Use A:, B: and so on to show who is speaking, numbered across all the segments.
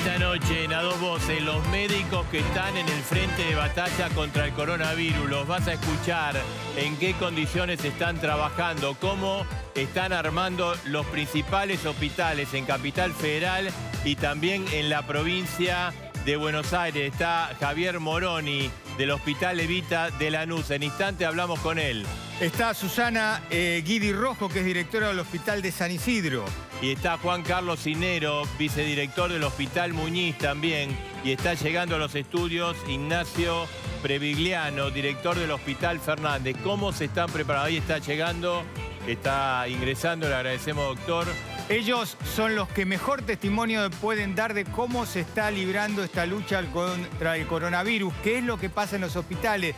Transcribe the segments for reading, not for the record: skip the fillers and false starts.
A: Esta noche en A Dos Voces, los médicos que están en el frente de batalla contra el coronavirus, los vas a escuchar en qué condiciones están trabajando, cómo están armando los principales hospitales en Capital Federal y también en la provincia de Buenos Aires. Está Javier Moroni del Hospital Evita de Lanús. En instante hablamos con él.
B: Está Susana Guidi Rojo, que es directora del Hospital de San Isidro.
A: Y está Juan Carlos Cinero, vicedirector del Hospital Muñiz también. Y está llegando a los estudios Ignacio Previgliano, director del Hospital Fernández. ¿Cómo se están preparando? Ahí está llegando, está ingresando, le agradecemos, doctor.
B: Ellos son los que mejor testimonio pueden dar de cómo se está librando esta lucha contra el coronavirus, qué es lo que pasa en los hospitales,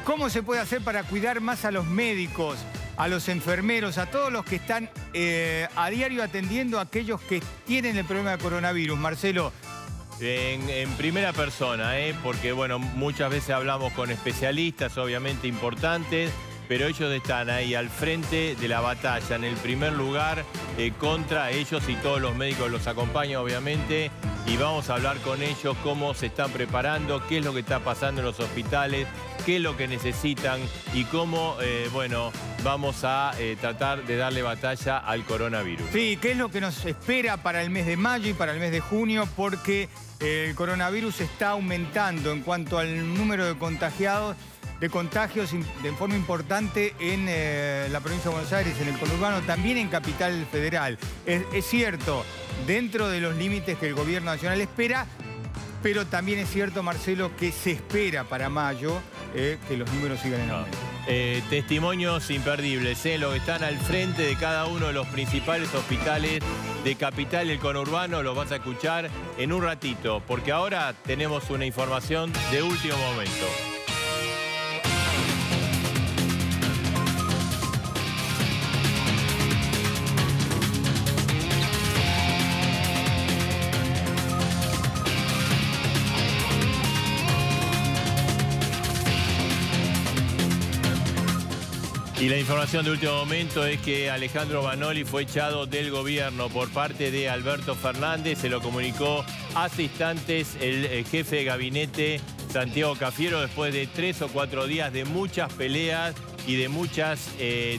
B: cómo se puede hacer para cuidar más a los médicos, a los enfermeros, a todos los que están a diario atendiendo a aquellos que tienen el problema de coronavirus. Marcelo.
A: En primera persona, porque bueno, muchas veces hablamos con especialistas, obviamente importantes, pero ellos están ahí al frente de la batalla, en el primer lugar, contra ellos, y todos los médicos los acompañan, obviamente, y vamos a hablar con ellos cómo se están preparando, qué es lo que está pasando en los hospitales, qué es lo que necesitan y cómo, bueno, vamos a tratar de darle batalla al coronavirus.
B: Sí, qué es lo que nos espera para el mes de mayo y para el mes de junio, porque el coronavirus está aumentando en cuanto al número de contagios de forma importante en la provincia de Buenos Aires, en el conurbano, también en Capital Federal. Es cierto, dentro de los límites que el gobierno nacional espera, pero también es cierto, Marcelo, que se espera para mayo que los números sigan en aumento.
A: Testimonios imperdibles, los que están al frente de cada uno de los principales hospitales de Capital y el conurbano, los vas a escuchar en un ratito, porque ahora tenemos una información de último momento. Y la información de último momento es que Alejandro Vanoli fue echado del gobierno por parte de Alberto Fernández. Se lo comunicó hace instantes el jefe de gabinete, Santiago Cafiero, después de 3 o 4 días de muchas peleas y de muchas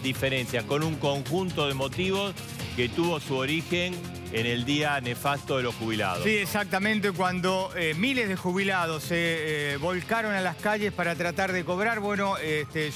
A: diferencias, con un conjunto de motivos que tuvo su origen en el día nefasto de los jubilados.
B: Sí, exactamente, cuando miles de jubilados se volcaron a las calles para tratar de cobrar, bueno,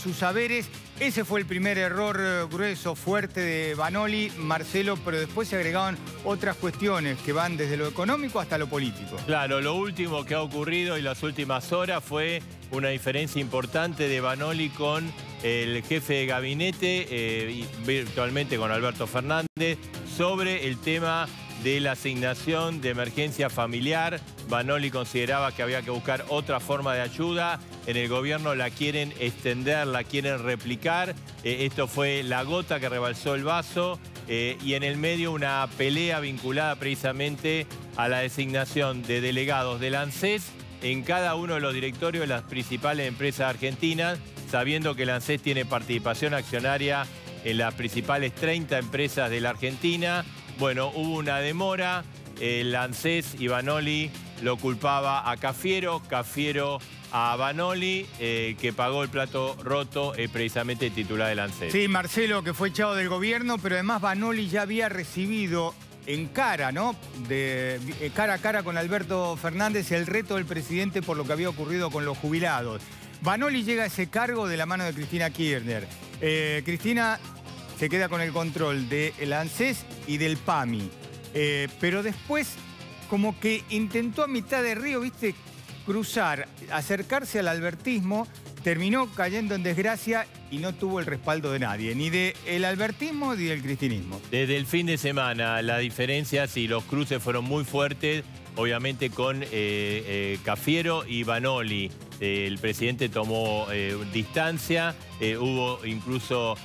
B: sus saberes. Ese fue el primer error grueso, fuerte de Vanoli, Marcelo, pero después se agregaban otras cuestiones que van desde lo económico hasta lo político.
A: Claro, lo último que ha ocurrido en las últimas horas fue una diferencia importante de Vanoli con el jefe de gabinete, virtualmente con Alberto Fernández, sobre el tema de la asignación de emergencia familiar. Vanoli consideraba que había que buscar otra forma de ayuda. En el gobierno la quieren extender, la quieren replicar. Esto fue la gota que rebalsó el vaso. Y en el medio una pelea vinculada precisamente a la designación de delegados del ANSES en cada uno de los directorios de las principales empresas argentinas, sabiendo que el ANSES tiene participación accionaria en las principales 30 empresas de la Argentina. Bueno, hubo una demora, el ANSES y Vanoli lo culpaba a Cafiero, Cafiero a Vanoli, que pagó el plato roto, precisamente titular del ANSES.
B: Sí, Marcelo, que fue echado del gobierno, pero además Vanoli ya había recibido en cara, ¿no? Cara a cara con Alberto Fernández el reto del presidente por lo que había ocurrido con los jubilados. Vanoli llega a ese cargo de la mano de Cristina Kirchner. Cristina se queda con el control del ANSES y del PAMI. Pero después, como que intentó a mitad de río, ¿viste?, cruzar, acercarse al albertismo, terminó cayendo en desgracia y no tuvo el respaldo de nadie, ni del albertismo ni del cristinismo.
A: Desde el fin de semana, las diferencias y los cruces fueron muy fuertes, obviamente con Cafiero y Vanoli. El presidente tomó distancia, hubo incluso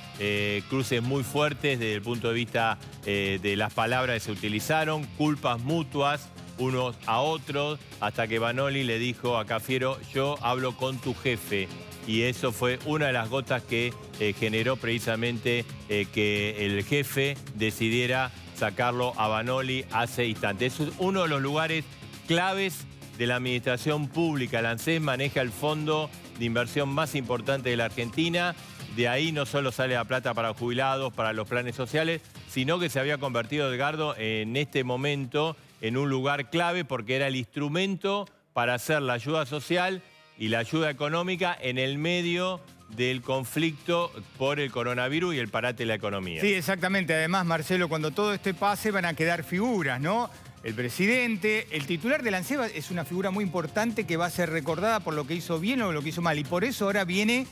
A: cruces muy fuertes desde el punto de vista de las palabras que se utilizaron, culpas mutuas unos a otros, hasta que Vanoli le dijo a Cafiero: yo hablo con tu jefe. Y eso fue una de las gotas que generó precisamente que el jefe decidiera sacarlo a Vanoli hace instantes. Es uno de los lugares claves de la administración pública. El ANSES maneja el fondo de inversión más importante de la Argentina. De ahí no solo sale la plata para jubilados, para los planes sociales, sino que se había convertido, Edgardo, en este momento en un lugar clave porque era el instrumento para hacer la ayuda social y la ayuda económica en el medio del conflicto por el coronavirus y el parate de la economía.
B: Sí, exactamente. Además, Marcelo, cuando todo este pase van a quedar figuras, ¿no? El presidente, el titular del ANSES es una figura muy importante que va a ser recordada por lo que hizo bien o lo que hizo mal. Y por eso ahora viene,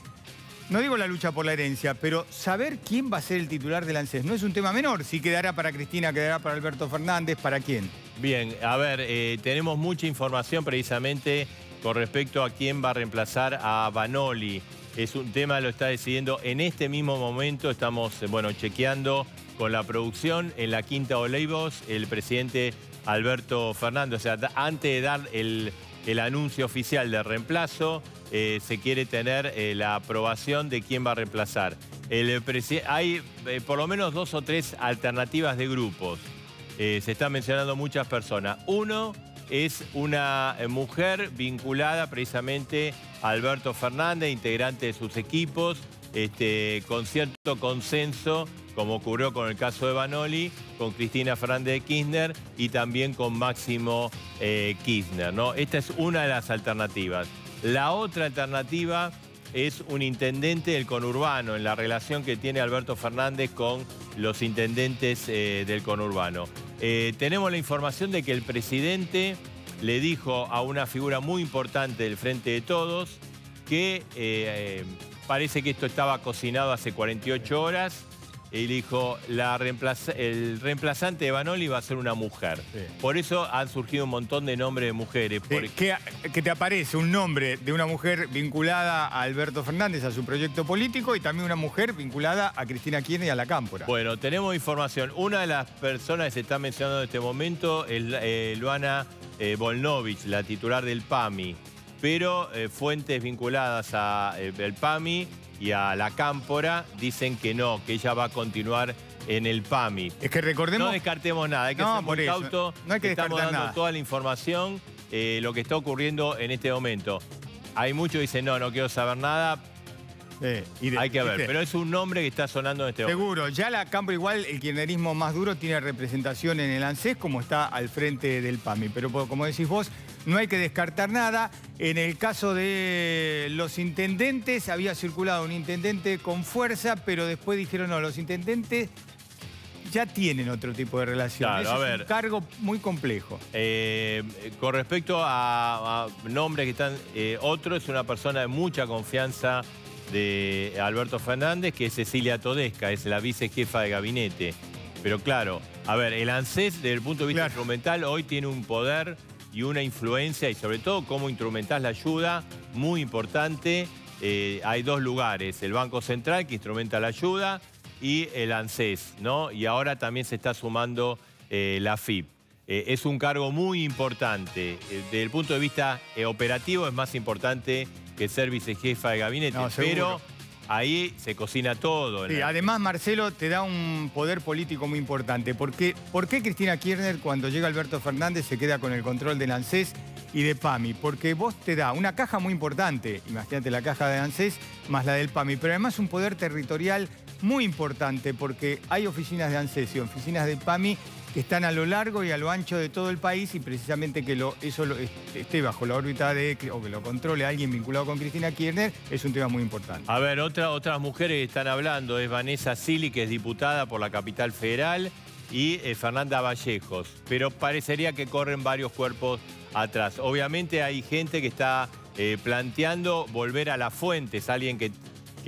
B: no digo la lucha por la herencia, pero saber quién va a ser el titular del ANSES no es un tema menor. Si quedará para Cristina, quedará para Alberto Fernández, ¿para quién?
A: Bien, a ver, tenemos mucha información precisamente con respecto a quién va a reemplazar a Vanoli. Es un tema, lo está decidiendo en este mismo momento. Estamos, chequeando con la producción en la Quinta Olivos, el presidente Alberto Fernández. O sea, antes de dar el anuncio oficial de reemplazo, se quiere tener la aprobación de quién va a reemplazar. Hay por lo menos 2 o 3 alternativas de grupos. Se están mencionando muchas personas. Uno es una mujer vinculada precisamente a Alberto Fernández, integrante de sus equipos, con cierto consenso, como ocurrió con el caso de Vanoli, con Cristina Fernández de Kirchner y también con Máximo Kirchner, ¿no? Esta es una de las alternativas. La otra alternativa es un intendente del conurbano, en la relación que tiene Alberto Fernández con los intendentes del conurbano. Tenemos la información de que el presidente le dijo a una figura muy importante del Frente de Todos que parece que esto estaba cocinado hace 48 horas. Y le dijo, el reemplazante de Vanoli va a ser una mujer. Sí. Por eso han surgido un montón de nombres de mujeres.
B: Que te aparece un nombre de una mujer vinculada a Alberto Fernández, a su proyecto político, y también una mujer vinculada a Cristina Kirchner y a la Cámpora.
A: Bueno, tenemos información. Una de las personas que se está mencionando en este momento es Luana Volnovich, la titular del PAMI. Pero fuentes vinculadas al PAMI y a la Cámpora dicen que no, que ella va a continuar en el PAMI.
B: Es que recordemos...
A: No descartemos nada, hay que ser muy cauto.
B: No hay que
A: Estamos dando
B: nada.
A: Toda la información, lo que está ocurriendo en este momento. Hay muchos que dicen, no quiero saber nada. Hay que ver, pero es un nombre que está sonando en este momento.
B: Seguro, ya la Cámpora igual, el kirchnerismo más duro tiene representación en el ANSES como está al frente del PAMI. Pero como decís vos, no hay que descartar nada. En el caso de los intendentes, había circulado un intendente con fuerza, pero después dijeron, no, los intendentes ya tienen otro tipo de relación.
A: Claro,
B: es un cargo muy complejo.
A: Con respecto a nombres que están... otro es una persona de mucha confianza de Alberto Fernández, que es Cecilia Todesca, es la vicejefa de gabinete. Pero claro, a ver, el ANSES, desde el punto de vista instrumental, hoy tiene un poder y una influencia, y sobre todo cómo instrumentás la ayuda, muy importante. Hay 2 lugares, el Banco Central, que instrumenta la ayuda, y el ANSES, ¿no? Y ahora también se está sumando la AFIP. Es un cargo muy importante. Desde el punto de vista operativo es más importante que ser vicejefa de gabinete, pero ahí se cocina todo.
B: Sí, además, Marcelo, te da un poder político muy importante. ¿Por qué Cristina Kirchner, cuando llega Alberto Fernández, se queda con el control del ANSES y de PAMI? Porque vos te da una caja muy importante, imagínate la caja de ANSES más la del PAMI, pero además un poder territorial muy importante, porque hay oficinas de ANSES y oficinas de PAMI que están a lo largo y a lo ancho de todo el país, y precisamente que eso esté bajo la órbita o que lo controle alguien vinculado con Cristina Kirchner es un tema muy importante.
A: A ver, otras mujeres que están hablando es Vanessa Sili, que es diputada por la Capital Federal, y Fernanda Vallejos, pero parecería que corren varios cuerpos atrás. Obviamente hay gente que está planteando volver a las fuentes, alguien que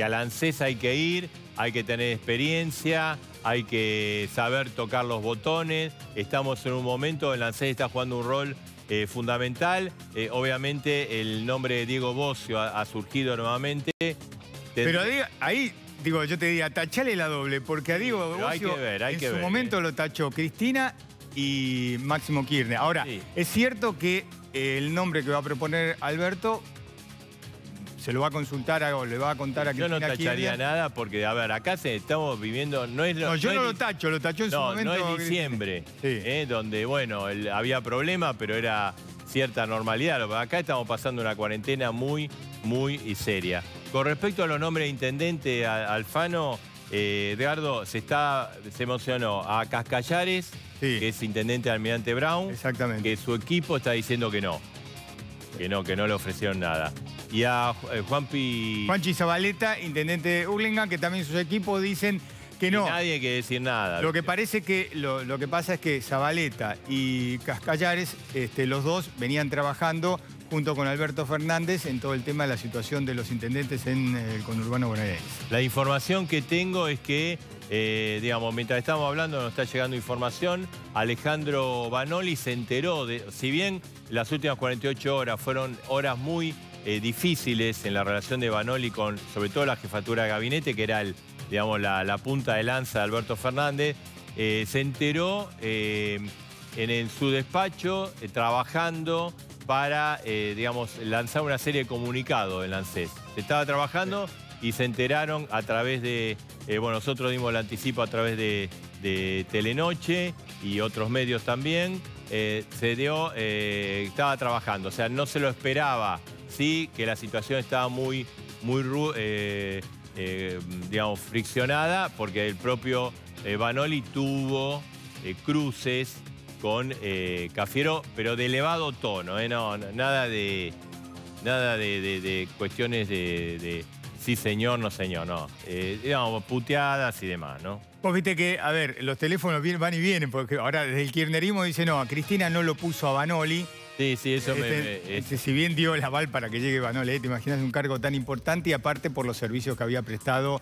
A: al ANSES hay que ir, hay que tener experiencia, hay que saber tocar los botones. Estamos en un momento, el ANSES está jugando un rol fundamental. Obviamente el nombre de Diego Bossio ha surgido nuevamente.
B: Pero ahí, yo te diría, tachale la doble, porque a Diego Bossio en su momento lo tachó Cristina y Máximo Kirchner. Ahora, es cierto que el nombre que va a proponer Alberto se lo va a consultar o le va a contar a Cristina Kirchner.
A: Yo no tacharía nada porque, a ver, acá estamos viviendo...
B: yo no lo tacho, lo tachó en su momento.
A: No es diciembre, donde, bueno, había problema, pero era cierta normalidad. Acá estamos pasando una cuarentena muy seria. Con respecto a los nombres de intendente, Alfano, Edgardo, se emocionó a Cascallares,
B: sí,
A: que es intendente de Almirante Brown.
B: Exactamente.
A: Que su equipo está diciendo que no le ofrecieron nada. Y a
B: Juanchi Zabaleta, intendente de Hurlingham, que también sus equipos dicen que no.
A: Y nadie hay que decir nada.
B: Lo que parece que lo que pasa es que Zabaleta y Cascallares, los dos venían trabajando junto con Alberto Fernández en todo el tema de la situación de los intendentes en el conurbano bonaerense.
A: La información que tengo es que, digamos, mientras estamos hablando nos está llegando información. Alejandro Vanoli se enteró si bien las últimas 48 horas fueron horas muy difíciles en la relación de Vanoli con, sobre todo, la jefatura de gabinete, que era digamos, la punta de lanza de Alberto Fernández, se enteró en su despacho, trabajando para, digamos, lanzar una serie de comunicados en la ANSES. Se estaba trabajando y se enteraron a través de, bueno, nosotros dimos el anticipo a través de Telenoche y otros medios también, estaba trabajando, o sea, no se lo esperaba, sí, que la situación estaba muy digamos, friccionada, porque el propio Vanoli tuvo cruces con Cafiero, pero de elevado tono, nada de cuestiones de sí señor, no señor, no. Digamos, puteadas y demás, ¿no?
B: Vos viste que, a ver, los teléfonos van y vienen, porque ahora desde el kirchnerismo dice, no, a Cristina no lo puso a Vanoli.
A: Sí, eso
B: si bien dio el aval para que llegue Vanoli, te imaginas un cargo tan importante y aparte por los servicios que había prestado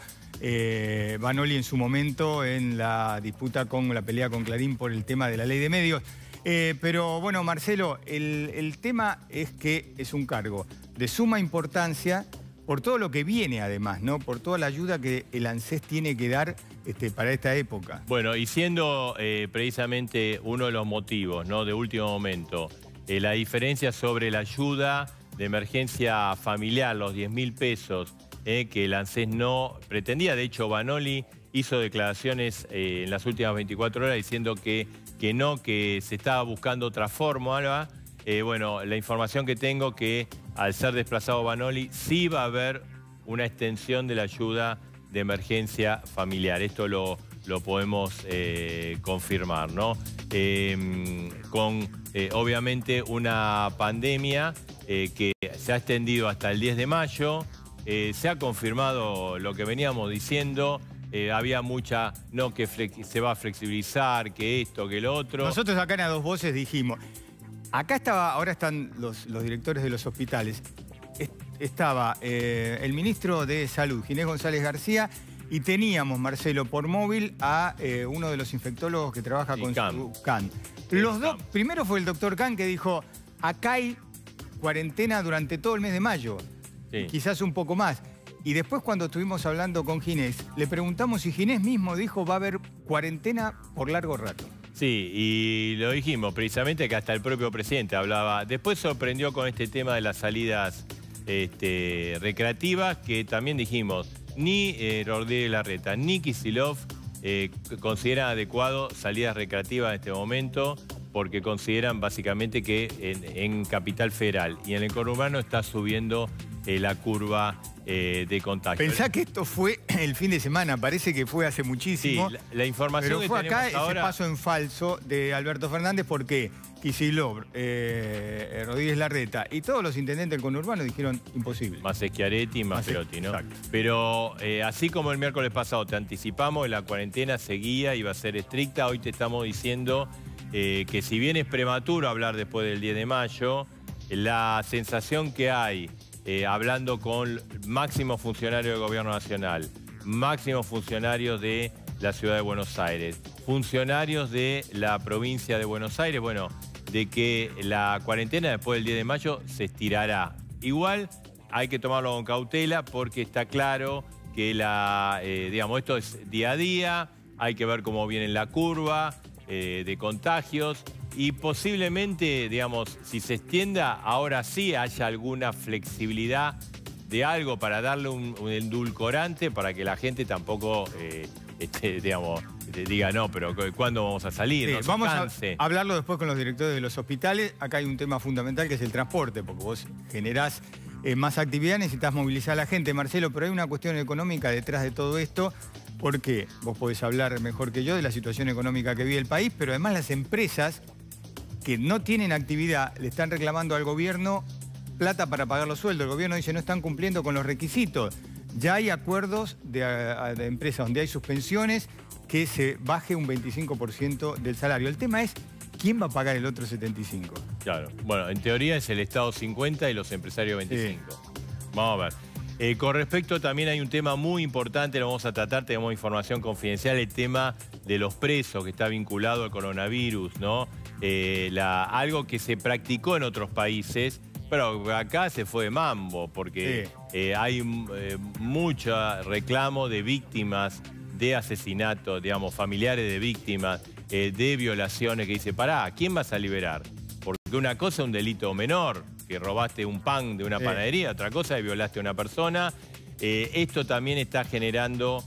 B: Vanoli en su momento en la disputa con la pelea con Clarín por el tema de la ley de medios. Pero bueno, Marcelo, el tema es que es un cargo de suma importancia por todo lo que viene además, ¿no? Por toda la ayuda que el ANSES tiene que dar para esta época.
A: Bueno, y siendo precisamente uno de los motivos, ¿no?, de último momento, la diferencia sobre la ayuda de emergencia familiar, los 10.000 pesos, que el ANSES no pretendía. De hecho, Vanoli hizo declaraciones en las últimas 24 horas diciendo que se estaba buscando otra fórmula. Bueno, la información que tengo que al ser desplazado Vanoli sí va a haber una extensión de la ayuda de emergencia familiar. Esto lo podemos confirmar, ¿no? Con obviamente una pandemia que se ha extendido hasta el 10 de mayo. Se ha confirmado lo que veníamos diciendo. Había mucha, no, que se va a flexibilizar, que esto, que lo otro.
B: Nosotros acá en A Dos Voces dijimos, ahora están los directores de los hospitales. Estaba el ministro de Salud, Ginés González García, y teníamos, Marcelo, por móvil a uno de los infectólogos que trabaja con Can. Los dos, primero fue el doctor Can que dijo, acá hay cuarentena durante todo el mes de mayo, quizás un poco más. Y después cuando estuvimos hablando con Ginés, le preguntamos si Ginés mismo dijo va a haber cuarentena por largo rato.
A: Sí, y lo dijimos precisamente que hasta el propio presidente hablaba. Después sorprendió con este tema de las salidas recreativas, que también dijimos, ni Rodríguez Larreta ni Kicillof consideran adecuado salidas recreativas en este momento, porque consideran básicamente que en Capital Federal y en el conurbano está subiendo la curva de contagio.
B: Pensá que esto fue el fin de semana, parece que fue hace muchísimo.
A: Sí, la información
B: pero fue
A: que
B: acá
A: ahora...
B: ese paso en falso de Alberto Fernández, porque Kicillof, Rodríguez Larreta y todos los intendentes del conurbano dijeron imposible.
A: Más Schiaretti y más Perotti, ¿no?
B: Exacto.
A: Pero así como el miércoles pasado te anticipamos, la cuarentena seguía, iba a ser estricta, hoy te estamos diciendo que si bien es prematuro hablar después del 10 de mayo, la sensación que hay hablando con máximos funcionarios del Gobierno Nacional, máximos funcionarios de la Ciudad de Buenos Aires, funcionarios de la provincia de Buenos Aires, bueno, de que la cuarentena después del 10 de mayo se estirará. Igual hay que tomarlo con cautela porque está claro que digamos, esto es día a día, hay que ver cómo viene la curva de contagios. Y posiblemente, digamos, si se extienda, ahora sí haya alguna flexibilidad de algo para darle un endulcorante para que la gente tampoco, digamos, diga, no, pero ¿cuándo vamos a salir?
B: Sí,
A: No se
B: vamos
A: canse.
B: a hablarlo después con los directores de los hospitales. Acá hay un tema fundamental que es el transporte, porque vos generás más actividad, necesitas movilizar a la gente, Marcelo, pero hay una cuestión económica detrás de todo esto, porque vos podés hablar mejor que yo de la situación económica que vive el país, pero además las empresas que no tienen actividad le están reclamando al gobierno plata para pagar los sueldos. El gobierno dice no están cumpliendo con los requisitos. Ya hay acuerdos de empresas donde hay suspensiones que se baje un 25% del salario. El tema es, ¿quién va a pagar el otro 75%?
A: Claro. Bueno, en teoría es el Estado 50 y los empresarios 25. Sí. Vamos a ver. Con respecto también hay un tema muy importante, lo vamos a tratar, tenemos información confidencial, el tema de los presos que está vinculado al coronavirus, ¿no? Algo que se practicó en otros países, pero acá se fue de mambo, porque hay mucho reclamo de víctimas de asesinatos, digamos, familiares de víctimas, de violaciones, que dice, pará, ¿quién vas a liberar? Porque una cosa es un delito menor, que robaste un pan de una panadería, otra cosa es violaste a una persona. Esto también está generando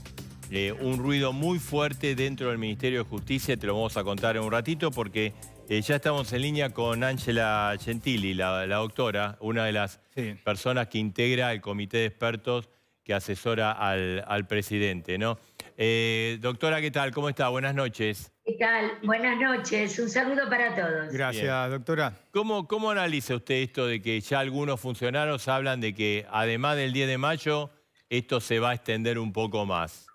A: un ruido muy fuerte dentro del Ministerio de Justicia, te lo vamos a contar en un ratito, porque ya estamos en línea con Ángela Gentili, la doctora, una de las personas que integra el comité de expertos que asesora al presidente, ¿no? Doctora, ¿qué tal? ¿Cómo está? Buenas noches.
C: ¿Qué tal? Buenas noches. Un saludo para todos.
B: Gracias, bien, doctora.
A: ¿Cómo analiza usted esto de que ya algunos funcionarios hablan de que además del 10 de mayo, esto se va a extender un poco más?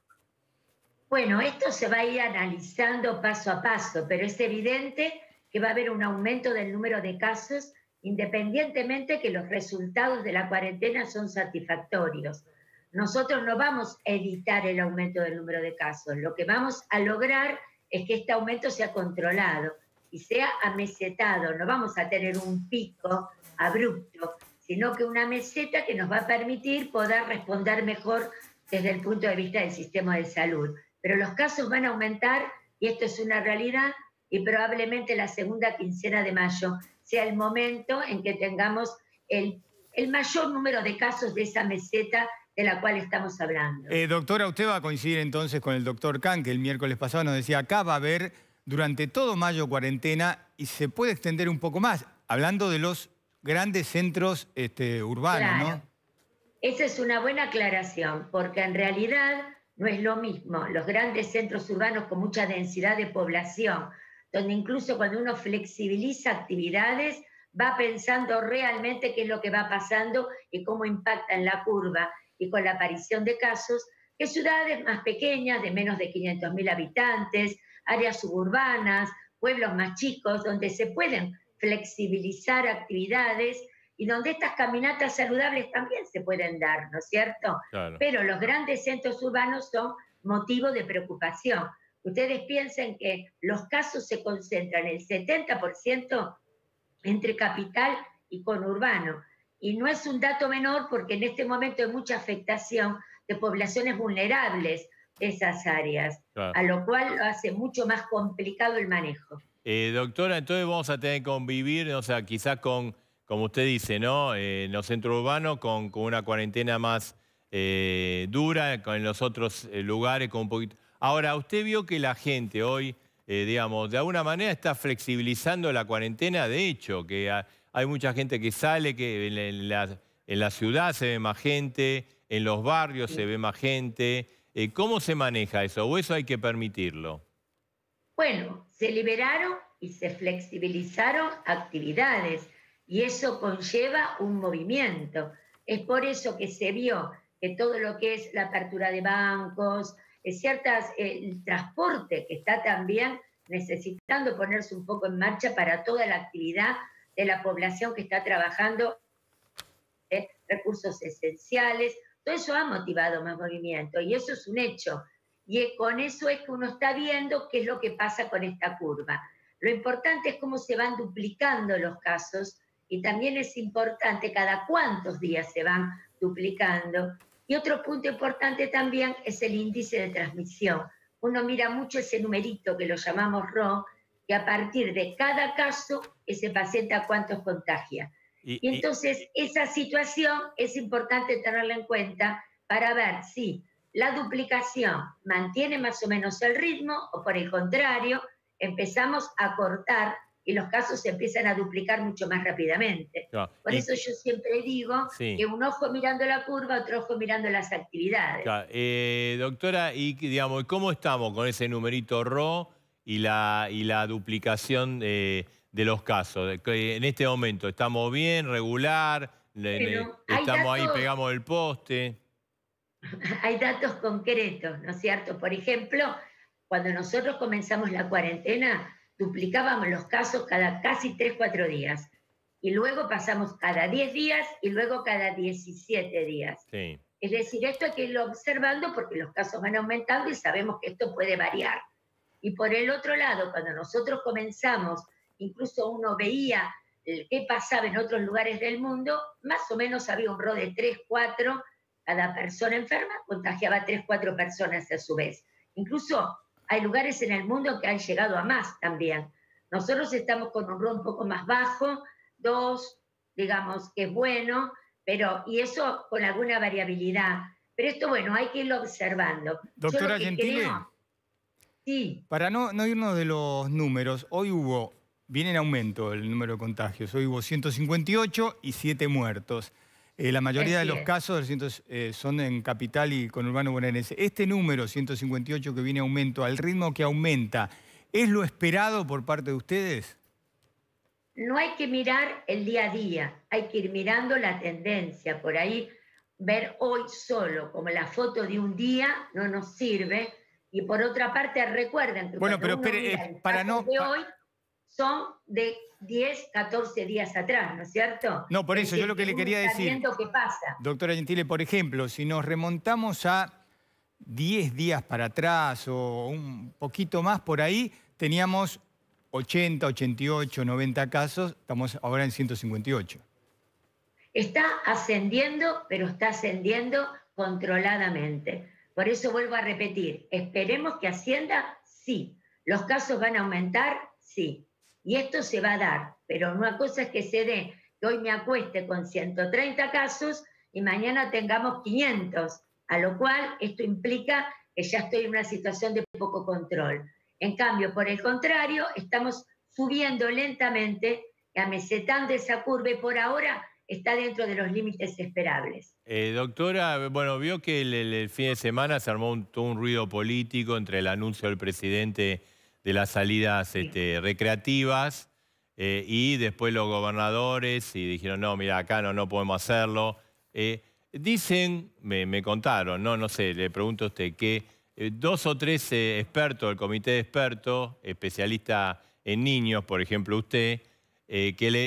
C: Bueno, esto se va a ir analizando paso a paso, pero es evidente que va a haber un aumento del número de casos, independientemente que los resultados de la cuarentena son satisfactorios. Nosotros no vamos a evitar el aumento del número de casos. Lo que vamos a lograr es que este aumento sea controlado y sea amesetado. No vamos a tener un pico abrupto, sino que una meseta que nos va a permitir poder responder mejor desde el punto de vista del sistema de salud. Pero los casos van a aumentar y esto es una realidad y probablemente la segunda quincena de mayo sea el momento en que tengamos el mayor número de casos de esa meseta de la cual estamos hablando.
B: Doctora, usted va a coincidir entonces con el doctor Khan, que el miércoles pasado nos decía, acá va a haber durante todo mayo cuarentena y se puede extender un poco más, hablando de los grandes centros urbanos, claro, ¿no?
C: Esa es una buena aclaración, porque en realidad no es lo mismo los grandes centros urbanos con mucha densidad de población, donde incluso cuando uno flexibiliza actividades, va pensando realmente qué es lo que va pasando y cómo impacta en la curva y con la aparición de casos, que ciudades más pequeñas, de menos de 500.000 habitantes, áreas suburbanas, pueblos más chicos, donde se pueden flexibilizar actividades y donde estas caminatas saludables también se pueden dar, ¿no es cierto? Claro. Pero los grandes centros urbanos son motivo de preocupación. Ustedes piensen que los casos se concentran el 70% entre capital y conurbano. Y no es un dato menor porque en este momento hay mucha afectación de poblaciones vulnerables de esas áreas, claro, a lo cual lo hace mucho más complicado el manejo.
A: Doctora, entonces vamos a tener que convivir, o sea, quizás con, como usted dice, ¿no? En los centros urbanos con una cuarentena más dura, en los otros lugares con un poquito... Ahora, usted vio que la gente hoy, digamos, de alguna manera está flexibilizando la cuarentena, de hecho, que hay mucha gente que sale, que en la ciudad se ve más gente, en los barrios se ve más gente. ¿Cómo se maneja eso? ¿O eso hay que permitirlo?
C: Bueno, se liberaron y se flexibilizaron actividades y eso conlleva un movimiento. Es por eso que se vio que todo lo que es la apertura de bancos, el transporte que está también necesitando ponerse un poco en marcha para toda la actividad de la población que está trabajando, recursos esenciales, todo eso ha motivado más movimiento y eso es un hecho. Y con eso es que uno está viendo qué es lo que pasa con esta curva. Lo importante es cómo se van duplicando los casos y también es importante cada cuántos días se van duplicando. Y otro punto importante también es el índice de transmisión. Uno mira mucho ese numerito que lo llamamos RO, que a partir de cada caso ese paciente a cuántos contagia. Y entonces esa situación es importante tenerla en cuenta para ver si la duplicación mantiene más o menos el ritmo o por el contrario, empezamos a cortar y los casos se empiezan a duplicar mucho más rápidamente.
A: Claro.
C: Por eso yo siempre digo
A: Sí.
C: que un ojo mirando la curva, otro ojo mirando las actividades.
A: Claro. Doctora, y digamos, ¿cómo estamos con ese numerito RO y la duplicación de los casos? En este momento, ¿estamos bien, regular?
C: Bueno,
A: ¿Estamos ahí, pegamos el poste?
C: hay datos concretos, ¿no es cierto? Por ejemplo, cuando nosotros comenzamos la cuarentena, duplicábamos los casos cada casi 3, 4 días. Y luego pasamos cada 10 días y luego cada 17 días.
A: Sí.
C: Es decir, esto hay que irlo observando porque los casos van aumentando y sabemos que esto puede variar. Y por el otro lado, cuando nosotros comenzamos, incluso uno veía qué pasaba en otros lugares del mundo, más o menos había un RO de 3, 4, cada persona enferma contagiaba a 3, 4 personas a su vez. Incluso hay lugares en el mundo que han llegado a más también. Nosotros estamos con un RO un poco más bajo, 2, digamos que es bueno, pero, y eso con alguna variabilidad. Pero esto, bueno, hay que irlo observando.
B: Doctora Gentile,
C: sí.
B: para no irnos de los números, hoy viene en aumento el número de contagios. Hoy hubo 158 y 7 muertos. La mayoría de los casos son en Capital y conurbano bonaerense. Este número, 158, que viene en aumento, al ritmo que aumenta, ¿es lo esperado por parte de ustedes?
C: No hay que mirar el día a día, hay que ir mirando la tendencia. Por ahí, ver hoy solo como la foto de un día no nos sirve. Y por otra parte, recuerden que
B: bueno, pero espere, para no...
C: de hoy son de 10, 14 días atrás, ¿no es cierto?
B: No, por eso, yo lo que le quería decir,
C: viendo qué pasa.
B: Doctora Gentile, por ejemplo, si nos remontamos a 10 días para atrás o un poquito más por ahí, teníamos 80, 88, 90 casos, estamos ahora en 158.
C: Está ascendiendo, pero está ascendiendo controladamente. Por eso vuelvo a repetir, esperemos que ascienda, sí. Los casos van a aumentar, sí. Y esto se va a dar, pero una cosa es que se dé, que hoy me acueste con 130 casos y mañana tengamos 500, a lo cual esto implica que ya estoy en una situación de poco control. En cambio, por el contrario, estamos subiendo lentamente, amesetando esa curva y por ahora está dentro de los límites esperables.
A: Doctora, bueno, vio que el fin de semana se armó todo un ruido político entre el anuncio del presidente de las salidas recreativas y después los gobernadores y dijeron, no, mira, acá no podemos hacerlo. Dicen, me contaron, no sé, le pregunto a usted, que 2 o 3 expertos del comité de expertos, especialistas en niños, por ejemplo usted,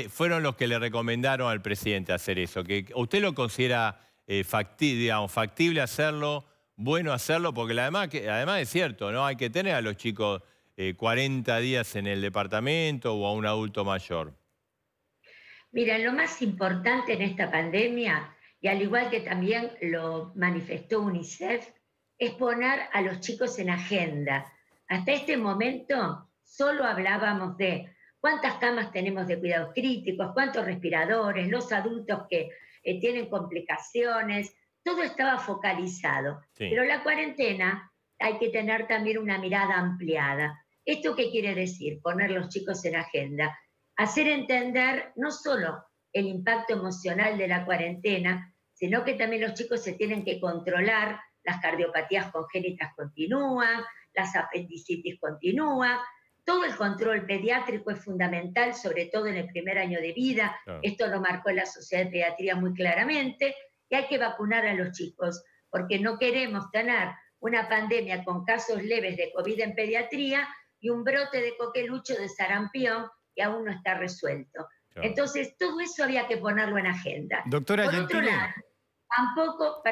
A: fueron los que le recomendaron al presidente hacer eso. Que ¿usted lo considera factible hacerlo, bueno hacerlo? Porque además es cierto, ¿no? Hay que tener a los chicos 40 días en el departamento o a un adulto mayor.
C: Mira, lo más importante en esta pandemia, y al igual que también lo manifestó UNICEF, es poner a los chicos en agenda. Hasta este momento solo hablábamos de cuántas camas tenemos de cuidados críticos, cuántos respiradores, los adultos que tienen complicaciones, todo estaba focalizado. Sí. Pero la cuarentena hay que tener también una mirada ampliada. ¿Esto qué quiere decir? Poner los chicos en agenda. Hacer entender no solo el impacto emocional de la cuarentena, sino que también los chicos se tienen que controlar, las cardiopatías congénitas continúan, las apendicitis continúan, todo el control pediátrico es fundamental, sobre todo en el primer año de vida. Claro. Esto lo marcó la Sociedad de Pediatría muy claramente, y hay que vacunar a los chicos, porque no queremos tener una pandemia con casos leves de COVID en pediatría y un brote de coquelucho de sarampión que aún no está resuelto. Claro. Entonces, todo eso había que ponerlo en agenda.
B: Doctora
C: Por
B: Gentile.
C: otro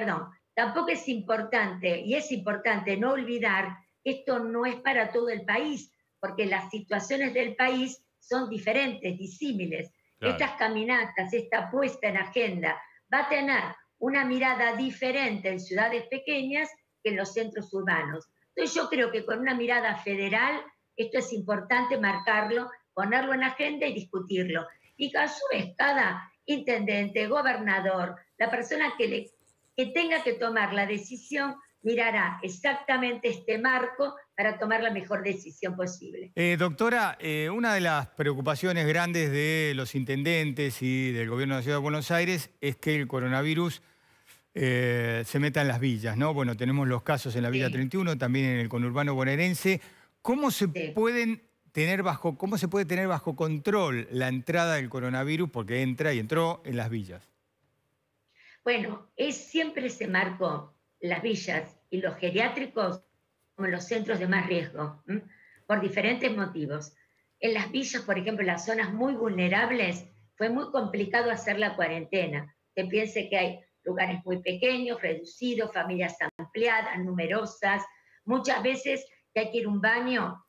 C: lado, tampoco es importante, y es importante no olvidar que esto no es para todo el país, porque las situaciones del país son diferentes, disímiles. Claro. Estas caminatas, esta puesta en agenda, va a tener una mirada diferente en ciudades pequeñas que en los centros urbanos. Entonces yo creo que con una mirada federal esto es importante marcarlo, ponerlo en agenda y discutirlo. Y a su vez cada intendente, gobernador, la persona que tenga que tomar la decisión, mirará exactamente este marco para tomar la mejor decisión posible.
B: Doctora, una de las preocupaciones grandes de los intendentes y del gobierno de la Ciudad de Buenos Aires es que el coronavirus se meta en las villas, ¿no? Bueno, tenemos los casos en la Villa 31, también en el conurbano bonaerense. ¿Cómo se puede tener bajo control la entrada del coronavirus? Porque entra y entró en las villas.
C: Bueno, siempre se marcó las villas y los geriátricos como los centros de más riesgo, por diferentes motivos. En las villas, por ejemplo, en las zonas muy vulnerables, fue muy complicado hacer la cuarentena. Se piense que hay lugares muy pequeños, reducidos, familias ampliadas, numerosas. Muchas veces que hay que ir a un baño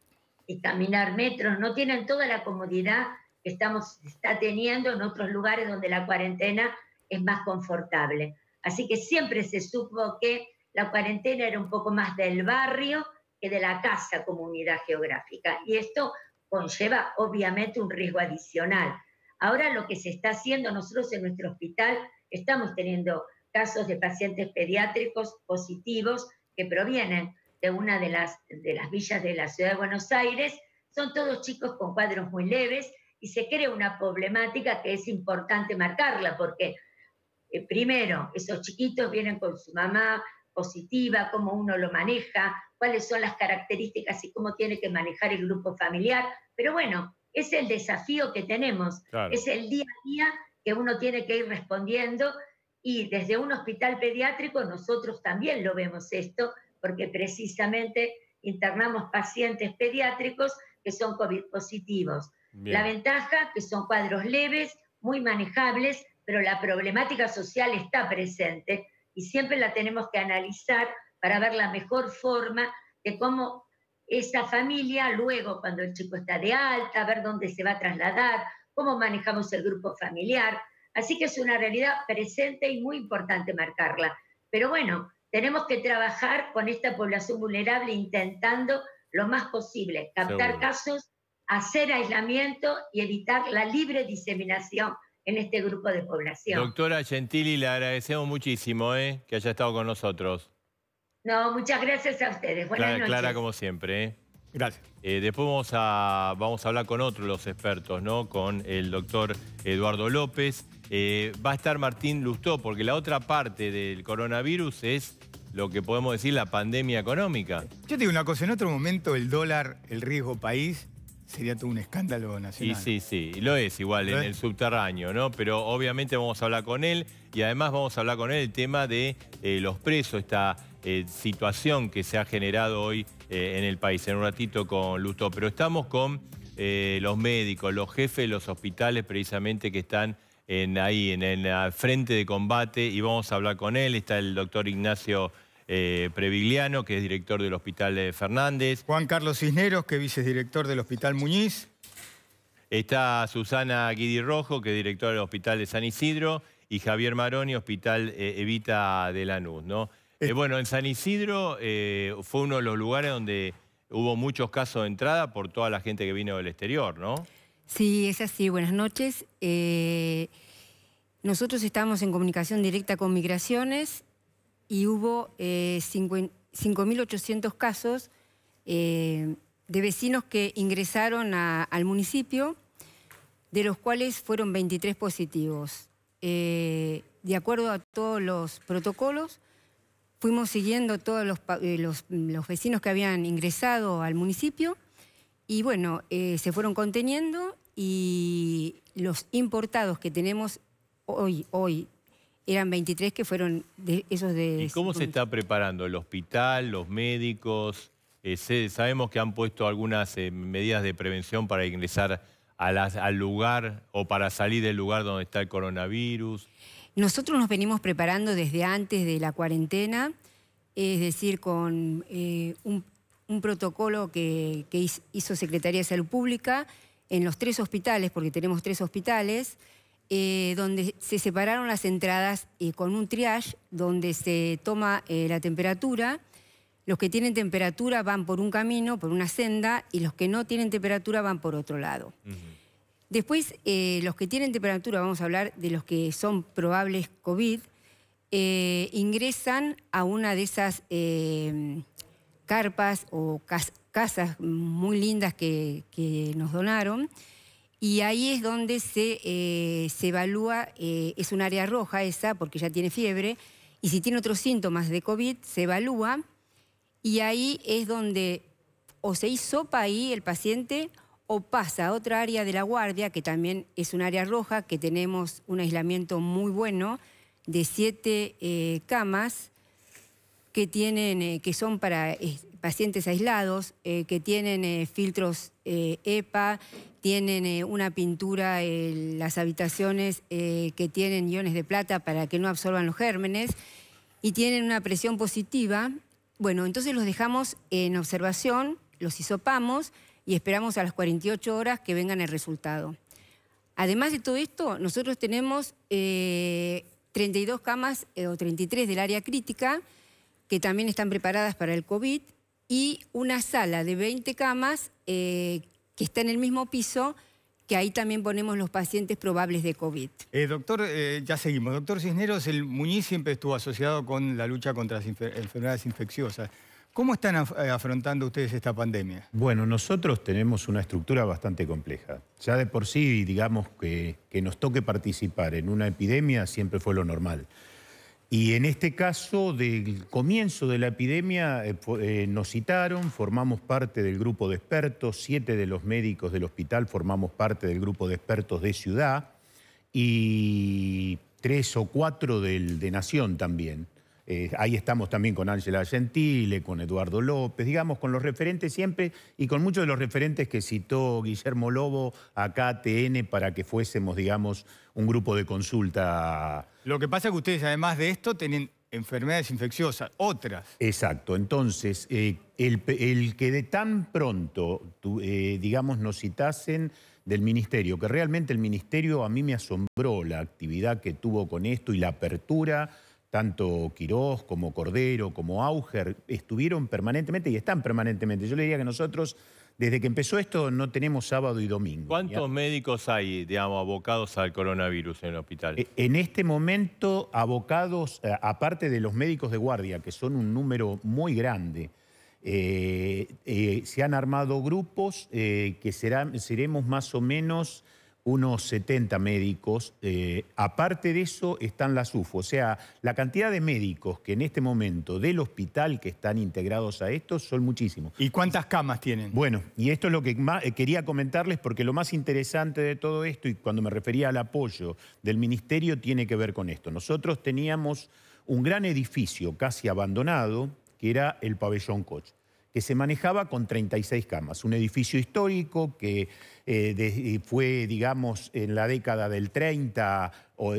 C: y caminar metros, no tienen toda la comodidad que está teniendo en otros lugares donde la cuarentena es más confortable. Así que siempre se supo que la cuarentena era un poco más del barrio que de la casa como unidad geográfica. Y esto conlleva obviamente un riesgo adicional. Ahora lo que se está haciendo, nosotros en nuestro hospital estamos teniendo casos de pacientes pediátricos positivos que provienen de una de las villas de la Ciudad de Buenos Aires. Son todos chicos con cuadros muy leves y se crea una problemática que es importante marcarla porque primero, esos chiquitos vienen con su mamá positiva, cómo uno lo maneja, cuáles son las características y cómo tiene que manejar el grupo familiar. Pero bueno, es el desafío que tenemos, claro. Es el día a día que uno tiene que ir respondiendo y desde un hospital pediátrico nosotros también lo vemos esto, porque precisamente internamos pacientes pediátricos que son COVID positivos. Bien. La ventaja que son cuadros leves, muy manejables, pero la problemática social está presente y siempre la tenemos que analizar para ver la mejor forma de cómo esa familia luego, cuando el chico está de alta, ver dónde se va a trasladar, cómo manejamos el grupo familiar. Así que es una realidad presente y muy importante marcarla. Pero bueno, tenemos que trabajar con esta población vulnerable intentando lo más posible captar casos, hacer aislamiento y evitar la libre diseminación en este grupo de población.
A: Doctora Gentili, le agradecemos muchísimo que haya estado con nosotros.
C: No, muchas gracias a ustedes. Buenas noches.
A: Clara como siempre.
B: Gracias.
A: Después vamos a hablar con otros los expertos, ¿no? Con el doctor Eduardo López. Va a estar Martín Lustó, porque la otra parte del coronavirus es lo que podemos decir la pandemia económica.
B: Yo te digo una cosa, en otro momento el dólar, el riesgo país, sería todo un escándalo nacional.
A: Y sí, lo es igual en el subterráneo, ¿no? Pero obviamente vamos a hablar con él y además vamos a hablar con él el tema de los presos, esta situación que se ha generado hoy en el país. En un ratito con Lustó, pero estamos con los médicos, los jefes de los hospitales precisamente que están ahí en el frente de combate y vamos a hablar con él. Está el doctor Ignacio Previgliano, que es director del Hospital Fernández.
B: Juan Carlos Cisneros, que es vicedirector del Hospital Muñiz.
A: Está Susana Guidi Rojo, que es directora del Hospital de San Isidro, y Javier Maroni, Hospital Evita de Lanús, ¿no? Bueno, en San Isidro fue uno de los lugares donde hubo muchos casos de entrada por toda la gente que vino del exterior, ¿no?
D: Sí, es así. Buenas noches. Nosotros estábamos en comunicación directa con Migraciones y hubo 5.800 casos de vecinos que ingresaron al municipio, de los cuales fueron 23 positivos. De acuerdo a todos los protocolos, fuimos siguiendo todos los vecinos que habían ingresado al municipio y bueno, se fueron conteniendo y los importados que tenemos hoy eran 23 que fueron de esos de...
A: ¿Y cómo se está preparando el hospital, los médicos? Sabemos que han puesto algunas medidas de prevención para ingresar al lugar o para salir del lugar donde está el coronavirus.
D: Nosotros nos venimos preparando desde antes de la cuarentena, es decir, con un protocolo que hizo Secretaría de Salud Pública en los 3 hospitales, porque tenemos 3 hospitales, donde se separaron las entradas con un triage, donde se toma la temperatura. Los que tienen temperatura van por un camino, por una senda, y los que no tienen temperatura van por otro lado. Después, los que tienen temperatura, vamos a hablar de los que son probables COVID, ingresan a una de esas carpas o casas muy lindas que nos donaron, y ahí es donde se evalúa, es un área roja esa porque ya tiene fiebre, y si tiene otros síntomas de COVID se evalúa, y ahí es donde o se hisopa ahí el paciente o pasa a otra área de la guardia, que también es un área roja, que tenemos un aislamiento muy bueno de 7 camas que son para pacientes aislados, que tienen filtros EPA, tienen una pintura en las habitaciones que tienen iones de plata para que no absorban los gérmenes, y tienen una presión positiva. Bueno, entonces los dejamos en observación, los hisopamos y esperamos a las 48 horas que vengan el resultado. Además de todo esto, nosotros tenemos 32 camas o 33 del área crítica, que también están preparadas para el COVID, y una sala de 20 camas que está en el mismo piso, que ahí también ponemos los pacientes probables de COVID.
B: Doctor, ya seguimos. Doctor Cisneros, el Muñiz siempre estuvo asociado con la lucha contra las enfermedades infecciosas. ¿Cómo están afrontando ustedes esta pandemia?
E: Bueno, nosotros tenemos una estructura bastante compleja. Ya de por sí, digamos, que nos toque participar en una epidemia siempre fue lo normal. Y en este caso, del comienzo de la epidemia, nos citaron, formamos parte del grupo de expertos, 7 de los médicos del hospital formamos parte del grupo de expertos de Ciudad y 3 o 4 de Nación también. Ahí estamos también con Ángela Gentile, con Eduardo López, digamos, con los referentes siempre y con muchos de los referentes que citó Guillermo Lobo acá a TN para que fuésemos, digamos, un grupo de consulta.
B: Lo que pasa es que ustedes, además de esto, tienen enfermedades infecciosas, otras.
E: Exacto. Entonces, el que de tan pronto, digamos, nos citasen del Ministerio, que realmente el Ministerio a mí me asombró la actividad que tuvo con esto y la apertura. Tanto Quirós como Cordero como Auger estuvieron permanentemente y están permanentemente. Yo le diría que nosotros, desde que empezó esto, no tenemos sábado y domingo.
A: ¿Cuántos médicos hay, digamos, abocados al coronavirus en el hospital?
E: En este momento, abocados, aparte de los médicos de guardia, que son un número muy grande, se han armado grupos que seremos más o menos unos 70 médicos. Aparte de eso están las UFO. O sea, la cantidad de médicos que en este momento del hospital que están integrados a esto son muchísimos.
B: ¿Y cuántas camas tienen?
E: Bueno, y esto es lo que quería comentarles, porque lo más interesante de todo esto, y cuando me refería al apoyo del Ministerio, tiene que ver con esto. Nosotros teníamos un gran edificio casi abandonado, que era el Pabellón Koch, que se manejaba con 36 camas. Un edificio histórico que fue, digamos, en la década del 30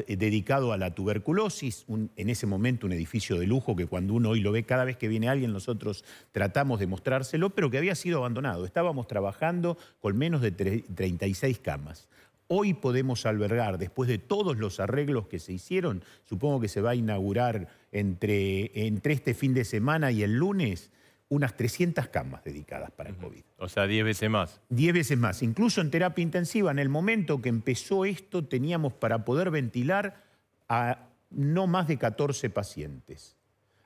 E: dedicado a la tuberculosis. En ese momento un edificio de lujo que cuando uno hoy lo ve, cada vez que viene alguien nosotros tratamos de mostrárselo, pero que había sido abandonado. Estábamos trabajando con menos de 36 camas. Hoy podemos albergar, después de todos los arreglos que se hicieron, supongo que se va a inaugurar entre este fin de semana y el lunes, unas 300 camas dedicadas para el COVID.
A: O sea, 10 veces más.
E: 10 veces más. Incluso en terapia intensiva, en el momento que empezó esto, teníamos para poder ventilar a no más de 14 pacientes.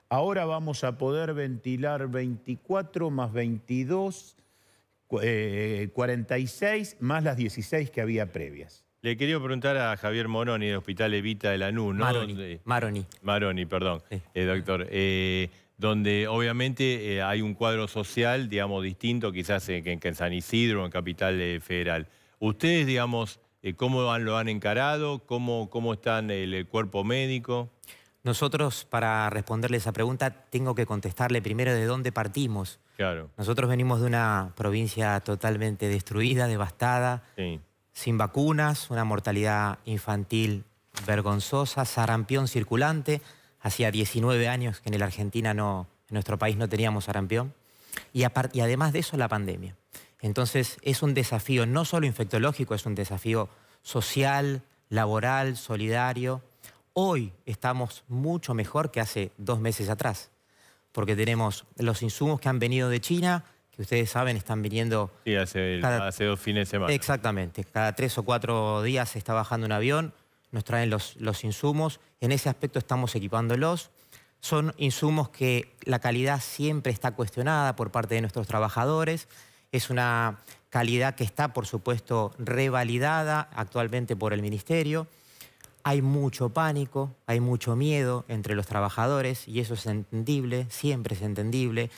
E: Ahora vamos a poder ventilar 24 más 22, 46, más las 16 que había previas.
A: Le quería preguntar a Javier Moroni, del Hospital Evita de Lanús, ¿no? Maroni, perdón,
F: sí.
A: Doctor. Donde obviamente hay un cuadro social, digamos, distinto quizás que en San Isidro, en Capital Federal. Ustedes, digamos, ¿cómo lo han encarado? ¿Cómo están el cuerpo médico?
F: Nosotros, para responderle esa pregunta, tengo que contestarle primero de dónde partimos.
A: Claro.
F: Nosotros venimos de una provincia totalmente destruida, devastada,
A: Sí.
F: sin vacunas, una mortalidad infantil vergonzosa, sarampión circulante. Hacía 19 años que en la Argentina en nuestro país no teníamos sarampión. Y además de eso, la pandemia. Entonces, es un desafío no solo infectológico, es un desafío social, laboral, solidario. Hoy estamos mucho mejor que hace 2 meses atrás, porque tenemos los insumos que han venido de China, que ustedes saben están viniendo...
A: Sí, hace 2 fines de semana.
F: Exactamente. Cada 3 o 4 días se está bajando un avión. nos traen los insumos. En ese aspecto estamos equipándolos. Son insumos que la calidad siempre está cuestionada por parte de nuestros trabajadores. Es una calidad que está, por supuesto, revalidada actualmente por el Ministerio. Hay mucho pánico, hay mucho miedo entre los trabajadores y eso es entendible, siempre es entendible.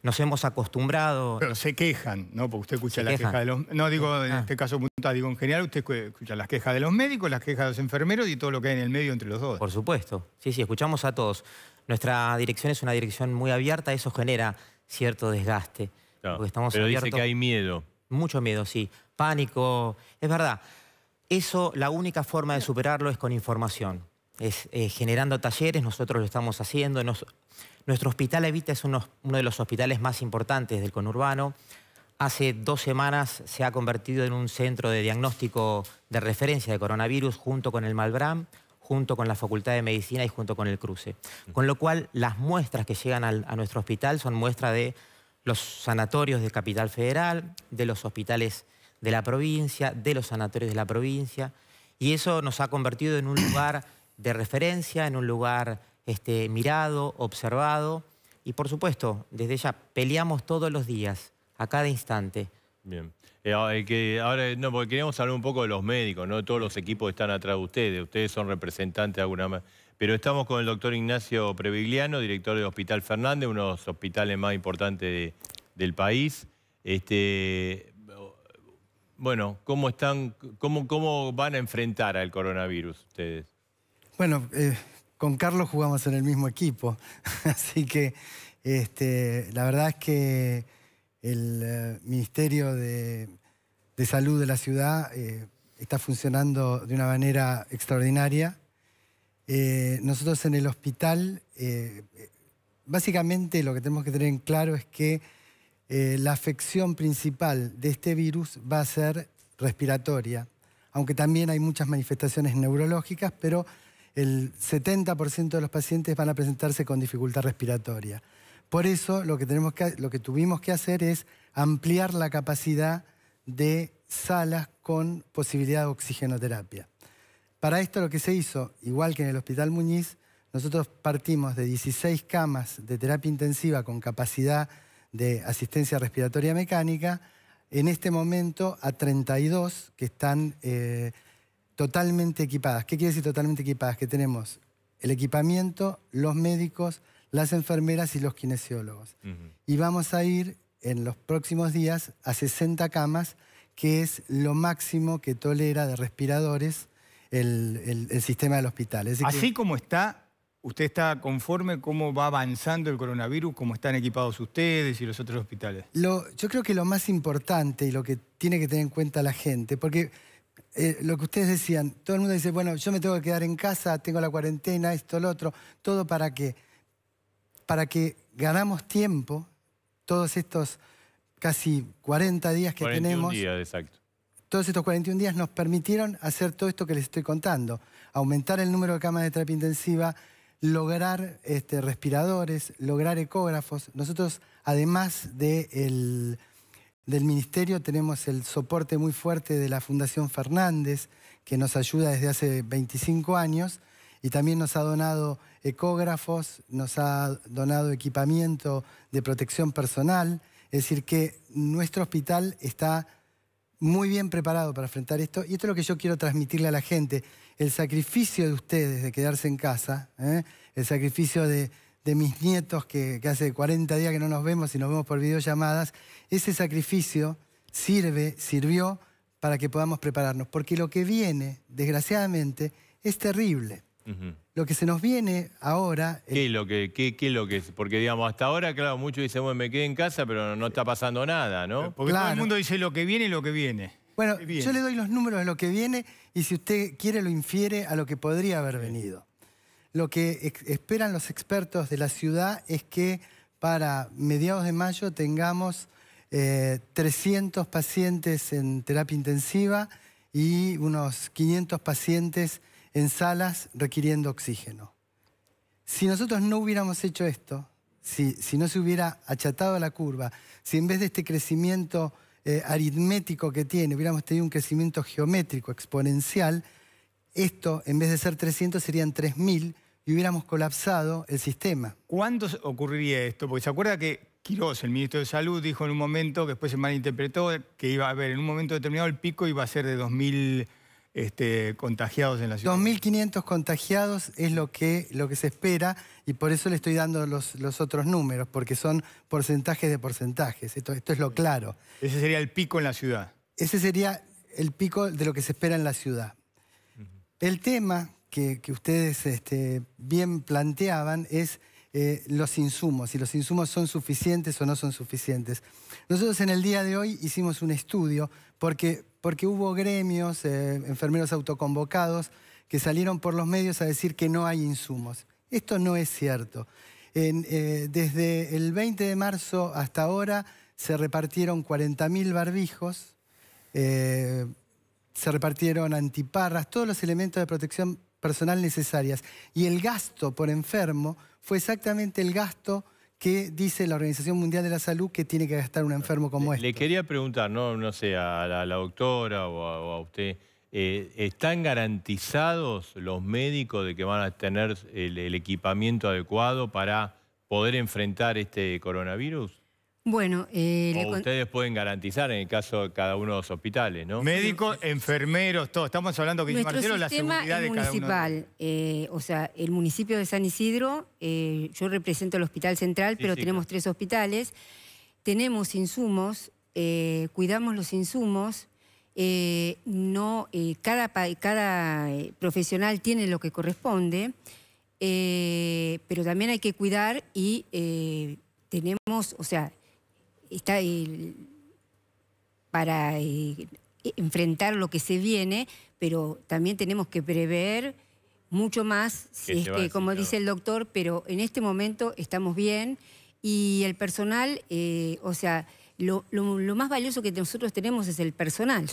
F: Nos hemos acostumbrado...
B: Pero se quejan, ¿no? Porque usted escucha las quejas de los... No digo en este caso puntual, digo en general, usted escucha las quejas de los médicos, las quejas de los enfermeros y todo lo que hay en el medio entre los dos.
F: Por supuesto, sí, escuchamos a todos. Nuestra dirección es una dirección muy abierta, eso genera cierto desgaste.
A: No,
F: porque estamos
A: pero
F: abiertos.
A: dice que hay miedo.
F: Mucho miedo, sí. Pánico, es verdad. Eso, la única forma de superarlo es con información. Es generando talleres, nosotros lo estamos haciendo. Nuestro hospital Evita es uno de los hospitales más importantes del conurbano. Hace 2 semanas se ha convertido en un centro de diagnóstico de referencia de coronavirus junto con el Malbrán, junto con la Facultad de Medicina y junto con el Cruce. Con lo cual, las muestras que llegan a nuestro hospital son muestras de los sanatorios de Capital Federal, de los hospitales de la provincia, de los sanatorios de la provincia. Y eso nos ha convertido en un lugar de referencia, en un lugar mirado, observado. Y por supuesto, desde ya peleamos todos los días, a cada instante.
A: Bien. Ahora, no, porque queríamos hablar un poco de los médicos, ¿no? Todos los equipos están atrás de ustedes. Ustedes son representantes de alguna manera. Pero estamos con el doctor Ignacio Previgliano, director del Hospital Fernández, uno de los hospitales más importantes del país. Bueno, ¿cómo van a enfrentar al coronavirus ustedes?
G: Bueno, con Carlos jugamos en el mismo equipo, así que la verdad es que el Ministerio de Salud de la ciudad está funcionando de una manera extraordinaria. Nosotros en el hospital, básicamente lo que tenemos que tener en claro es que la afección principal de este virus va a ser respiratoria, aunque también hay muchas manifestaciones neurológicas, pero el 70% de los pacientes van a presentarse con dificultad respiratoria. Por eso lo que tuvimos que hacer es ampliar la capacidad de salas con posibilidad de oxigenoterapia. Para esto lo que se hizo, igual que en el Hospital Muñiz, nosotros partimos de 16 camas de terapia intensiva con capacidad de asistencia respiratoria mecánica, en este momento a 32 que están totalmente equipadas. ¿Qué quiere decir totalmente equipadas? Que tenemos el equipamiento, los médicos, las enfermeras y los kinesiólogos. Y vamos a ir en los próximos días a 60 camas, que es lo máximo que tolera de respiradores el sistema del hospital. Es decir,
B: así como está, ¿usted está conforme cómo va avanzando el coronavirus, cómo están equipados ustedes y los otros hospitales?
G: Yo creo que lo más importante y lo que tiene que tener en cuenta la gente, porque lo que ustedes decían, todo el mundo dice, bueno, yo me tengo que quedar en casa, tengo la cuarentena, esto, lo otro, todo para que ganamos tiempo, todos estos casi 40 días que
A: 41
G: tenemos.
A: días, exacto.
G: Todos estos 41 días nos permitieron hacer todo esto que les estoy contando. Aumentar el número de camas de terapia intensiva, lograr respiradores, lograr ecógrafos. Nosotros, además del Ministerio, tenemos el soporte muy fuerte de la Fundación Fernández, que nos ayuda desde hace 25 años, y también nos ha donado ecógrafos, nos ha donado equipamiento de protección personal. Es decir, que nuestro hospital está muy bien preparado para enfrentar esto. Y esto es lo que yo quiero transmitirle a la gente. El sacrificio de ustedes de quedarse en casa, el sacrificio de mis nietos que hace 40 días que no nos vemos y nos vemos por videollamadas, ese sacrificio sirvió para que podamos prepararnos. Porque lo que viene, desgraciadamente, es terrible. Lo que se nos viene ahora...
A: ¿Qué es lo que es? Porque, digamos, hasta ahora, claro, muchos dicen, bueno, me quedé en casa, pero no está pasando nada, ¿no?
B: Porque todo el mundo dice lo que viene y lo que viene.
G: Bueno, yo le doy los números de lo que viene y si usted quiere lo infiere a lo que podría haber venido. Lo que esperan los expertos de la ciudad es que para mediados de mayo tengamos 300 pacientes en terapia intensiva y unos 500 pacientes en salas requiriendo oxígeno. Si nosotros no hubiéramos hecho esto, si no se hubiera achatado la curva, si en vez de este crecimiento aritmético que tiene, hubiéramos tenido un crecimiento geométrico, exponencial, Esto, en vez de ser 300, serían 3.000 y hubiéramos colapsado el sistema.
B: ¿Cuándo ocurriría esto? Porque se acuerda que Quirós, el ministro de Salud, dijo en un momento, que después se malinterpretó, que iba a haber en un momento determinado el pico iba a ser de 2.000 contagiados en la ciudad.
G: 2.500 contagiados es lo que se espera y por eso le estoy dando los otros números, porque son porcentajes de porcentajes. Esto es lo claro.
B: Ese sería el pico en la ciudad.
G: Ese sería el pico de lo que se espera en la ciudad. El tema que ustedes bien planteaban es los insumos, si los insumos son suficientes o no son suficientes. Nosotros en el día de hoy hicimos un estudio porque hubo gremios, enfermeros autoconvocados, que salieron por los medios a decir que no hay insumos. Esto no es cierto. Desde el 20 de marzo hasta ahora se repartieron 40.000 barbijos, se repartieron antiparras, todos los elementos de protección personal necesarias. Y el gasto por enfermo fue exactamente el gasto que dice la Organización Mundial de la Salud que tiene que gastar un enfermo como este.
A: Le quería preguntar, no sé, a la doctora o a usted, ¿están garantizados los médicos de que van a tener el equipamiento adecuado para poder enfrentar este coronavirus?
D: Bueno,
A: o ustedes pueden garantizar en el caso de cada uno de los hospitales, ¿no?
B: Médicos, enfermeros, todos. Estamos hablando, que dice Marcelo, la seguridad de cada uno.
D: Municipal, o sea, el municipio de San Isidro, yo represento el Hospital Central, pero tenemos 3 hospitales. Tenemos insumos, cuidamos los insumos. Cada profesional tiene lo que corresponde, pero también hay que cuidar y tenemos, o sea, está para enfrentar lo que se viene, pero también tenemos que prever mucho más, si es que, como dice el doctor, pero en este momento estamos bien y el personal, o sea, lo más valioso que nosotros tenemos es el personal.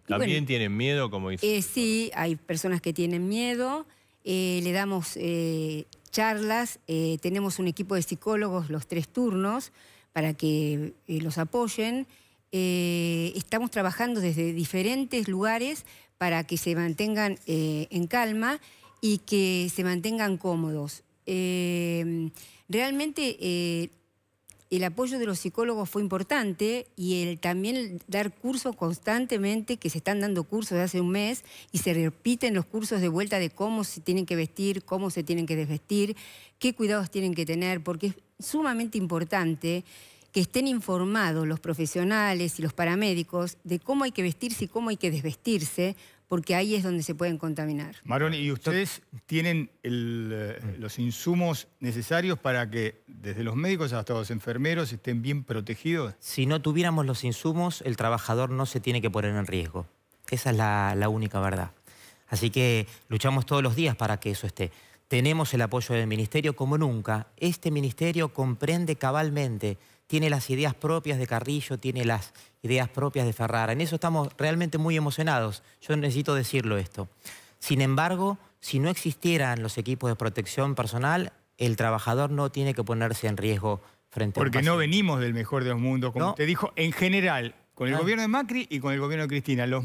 A: ¿También tienen miedo, como dice?
D: Sí, hay personas que tienen miedo, le damos charlas, tenemos un equipo de psicólogos los 3 turnos para que los apoyen. Estamos trabajando desde diferentes lugares para que se mantengan en calma y que se mantengan cómodos. Realmente el apoyo de los psicólogos fue importante y también dar cursos constantemente, que se están dando cursos de hace un mes y se repiten los cursos de vuelta de cómo se tienen que vestir, cómo se tienen que desvestir, qué cuidados tienen que tener, porque es sumamente importante que estén informados los profesionales y los paramédicos de cómo hay que vestirse y cómo hay que desvestirse, porque ahí es donde se pueden contaminar.
B: Maroni, ¿y ustedes tienen los insumos necesarios para que desde los médicos hasta los enfermeros estén bien protegidos?
F: Si no tuviéramos los insumos, el trabajador no se tiene que poner en riesgo. Esa es la única verdad. Así que luchamos todos los días para que eso esté. Tenemos el apoyo del Ministerio como nunca. Este Ministerio comprende cabalmente, tiene las ideas propias de Carrillo, tiene las ideas propias de Ferrara. En eso estamos realmente muy emocionados. Yo necesito decirlo esto. Sin embargo, si no existieran los equipos de protección personal, el trabajador no tiene que ponerse en riesgo frente a un
B: paciente. Porque no venimos del mejor de los mundos, como usted dijo, en general, con el gobierno de Macri y con el gobierno de Cristina. Los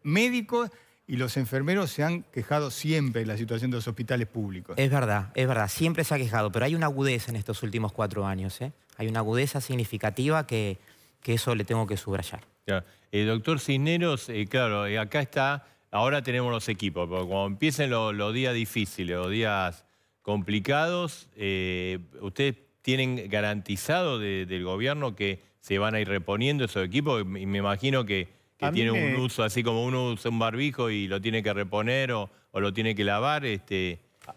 B: médicos y los enfermeros se han quejado siempre de la situación de los hospitales públicos.
F: Es verdad, siempre se ha quejado, pero hay una agudeza en estos últimos 4 años, ¿eh? Hay una agudeza significativa que eso le tengo que subrayar.
A: Ya. Doctor Cisneros, claro, acá está, ahora tenemos los equipos, pero cuando empiecen los días difíciles, los días complicados, ¿ustedes tienen garantizado del gobierno que se van a ir reponiendo esos equipos? Y me imagino que tiene un uso, así como uno usa un barbijo y lo tiene que reponer o lo tiene que lavar.